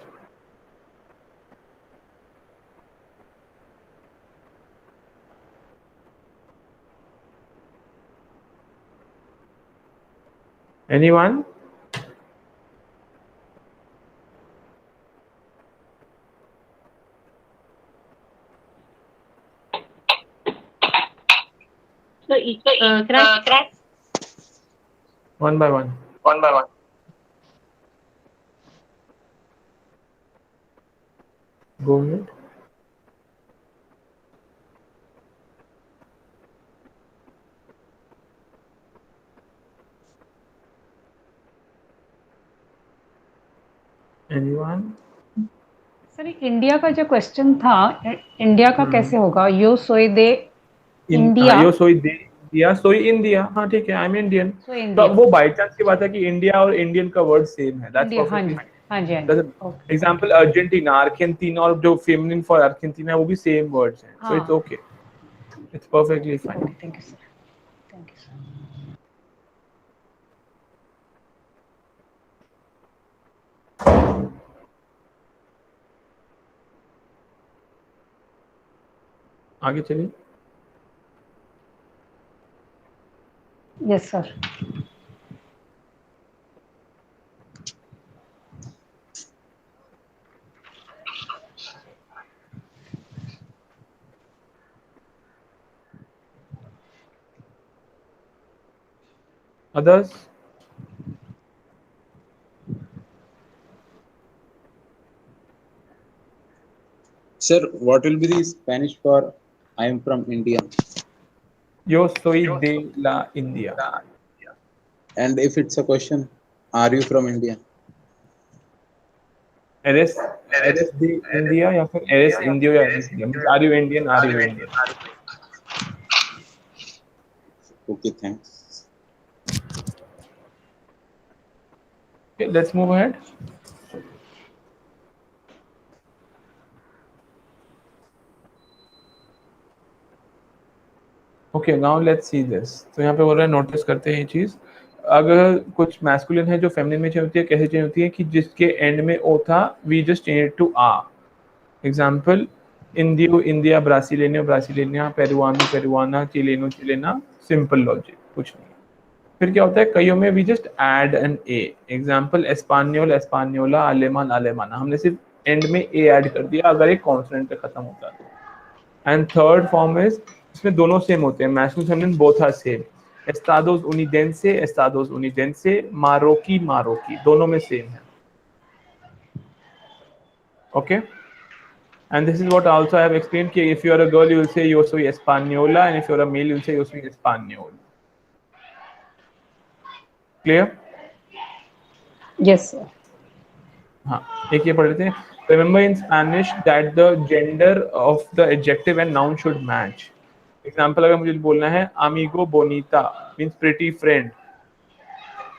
Anyone? Can I? One by one. Go ahead. Anyone? Sir India का जो question था, India का कैसे होगा? यो सोई दे India. यो सोई दे इंडिया, सोई इंडिया. हाँ ठीक है, आई एम इंडियन. तो वो बाय चांस की बात है कि इंडिया और इंडियन का वर्ड सेम है. That's perfectly fine. हाँ जी. एग्जांपल अर्जेंटीना, अर्जेंटीना और जो फेमिनिन फॉर अर्जेंटीना है वो भी सेम वर्ड्स हैं. So it's okay. It's perfectly fine. Thank you sir. Thank you sir. आगे चलिए. Yes sir. Others? Sir, what will be the Spanish for I am from India? Yo soy de la India. And if it's a question, are you from India? Eres de India या फिर eres Indio या eres India. Means are you Indian? Are you Indian? Okay, thanks. Okay, let's move ahead. Okay, now let's see this. तो यहाँ पे बोल रहा है notice करते हैं ये चीज. अगर कुछ मैस्कुलिन है जो फेमिनिन में चेंज होती है, कैसे चेंज होती है कि जिसके एंड में ओ था we just change it to A. Example इंडियो इंडिया, ब्रासिलेनियो ब्रासिलेनिया, पेरुआनो पेरुआना, चिलेनो चिलेना. सिंपल लॉजिक, कुछ नहीं. फिर क्या होता है कईयों में we just add an A. Example एस्पानियोल एस्पानियोला, आलेमान आलेमाना. हमने सिर्फ एंड में ए ऐड कर दिया अगर एक कॉन्सोनेंट पे खत्म होता है. एंड थर्ड फॉर्म इज इसमें दोनों सेम होते हैं, masculine feminine both are same, एस्टाडोस उनिडेंसे, मारोकी, दोनों में सेम है. Okay, and this is what also I have explained कि if you are a girl you will say yo soy española and if you are a male you will say yo soy español. Clear? Yes, sir. हाँ, एक ये पढ़ लेते हैं. Remember in Spanish that the gender of the adjective and noun should match. Example अगर मुझे बोलना है amigo bonita means pretty friend,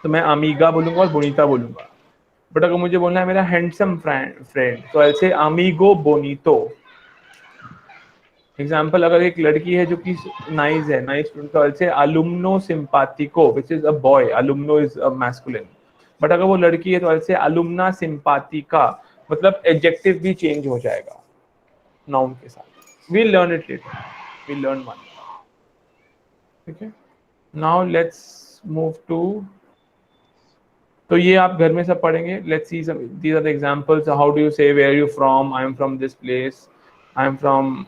तो मैं amiga बोलूंगा और bonita बोलूंगा. बट अगर मुझे बोलना है मेरा हैंडसम फ्रेंड तो आई से amigo bonito. एग्जाम्पल अगर एक लड़की है जो कि नाइस है, नाइस स्टूडेंट, तो आई से alumno simpatico which is a boy, alumno is a masculine. But अगर वो लड़की है तो आई से alumna simpatica, मतलब एडजेक्टिव भी चेंज हो जाएगा नाउन के साथ. We learn it later, we learn one. ठीक है, नाउ लेट्स मूव टू. तो ये आप घर में सब पढ़ेंगे. Let's see some these are the examples. How do you say where you from? I am from this place, I am from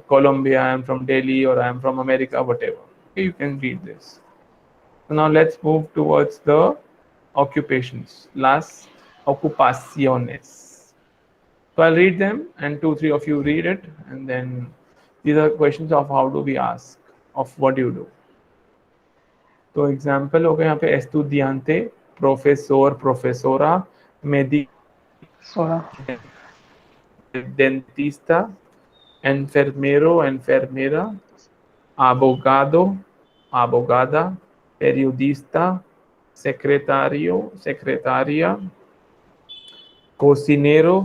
Colombia, I am from Delhi, or I am from America, whatever. Okay, you can read this. So now let's move towards the occupations. Las ocupaciones. So I'll read them and 2-3 of you read it, and then these are questions of how do we ask, of what you do. तो example हो गए यहाँ पे estudiante, profesor, profesora, Sora. dentista, enfermero, enfermera, abogado, abogada, periodista, secretario, secretaria, cocinero,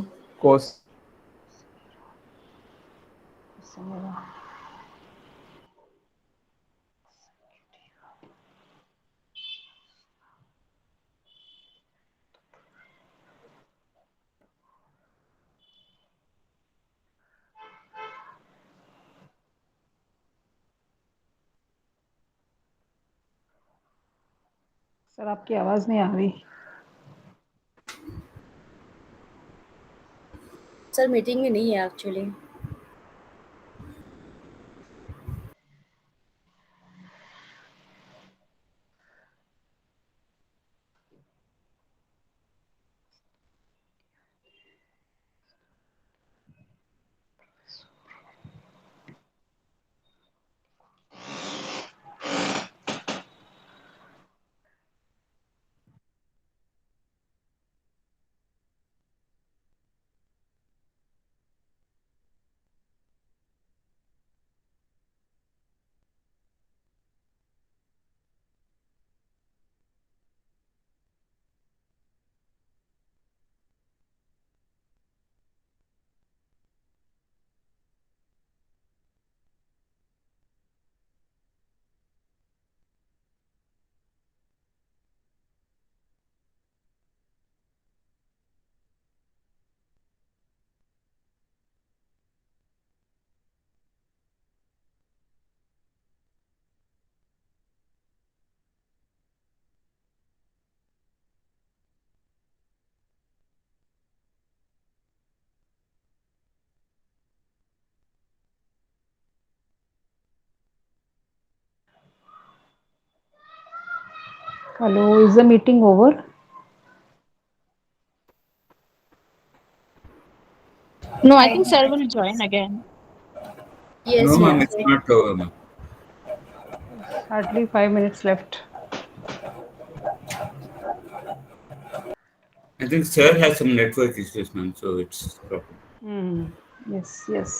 sir आपकी आवाज नहीं आ रही. Sir meeting में नहीं है actually. Hello, is the meeting over? No, I think sir will join again. Yes, No, ma'am, yes. it's not over, ma'am. Hardly 5 minutes left. I think sir has some network issues, ma'am, so it's problem. Yes, yes.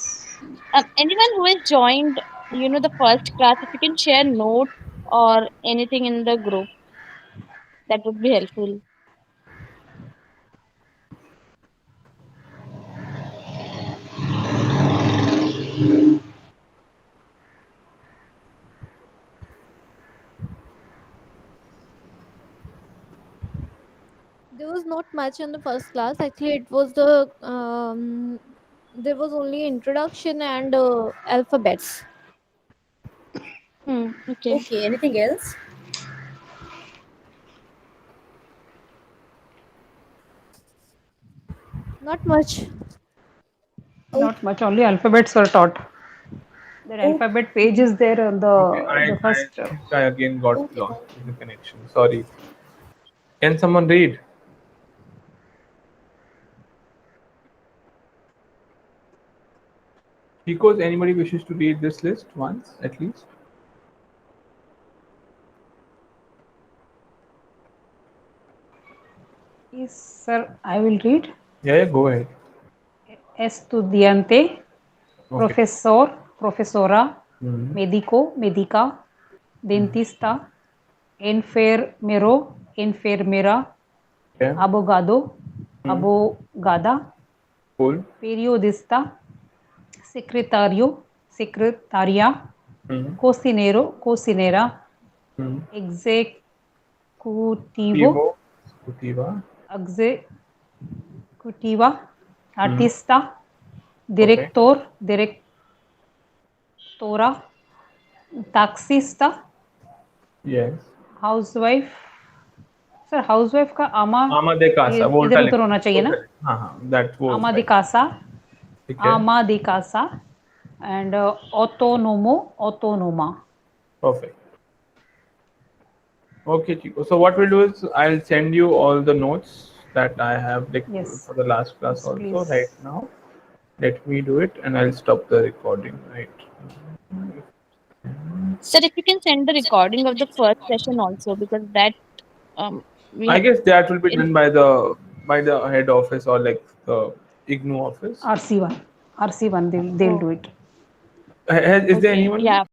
Anyone who has joined, the first class, if you can share notes or anything in the group, that would be helpful. There was not much in the first class. Actually, it was the there was only introduction and alphabets. Okay. Okay, anything else? Not much. Not much, only alphabets were taught. The alphabet page is there on the I first. think I again got lost in the connection. Sorry. Can someone read? Because anybody wishes to read this list once at least? Yes, sir. I will read. Yeah, go ahead. Estudiante, Okay. profesor, profesora, Mhm. médico, médica, dentista, enfermero, enfermera, Okay. abogado, abogada, Cool. periodista, secretario, secretaria, Mhm. cocinero, cocinera, Mhm. executivo, Executiva. executiva, artista, director, directora, taxista, Yes. Housewife. Sir housewife का आमा de casa. वो उल्टा इधर उधर लिखो. होना चाहिए ना. हाँ हाँ. That वो. आमा दी कासा, ठीक है. आमा दी Kasa, and autonomo, autonoma. Perfect. Okay, Chico. So what we'll do is I'll send you all the notes that I have Yes. for the last class Yes, also please. right now. Let me do it and I'll stop the recording. Right. Sir, if you can send the recording of the first session also, because that we I guess that will be in- done by the head office or like the IGNU office. RC1, they'll Oh. do it. Is there Okay, anyone? yeah.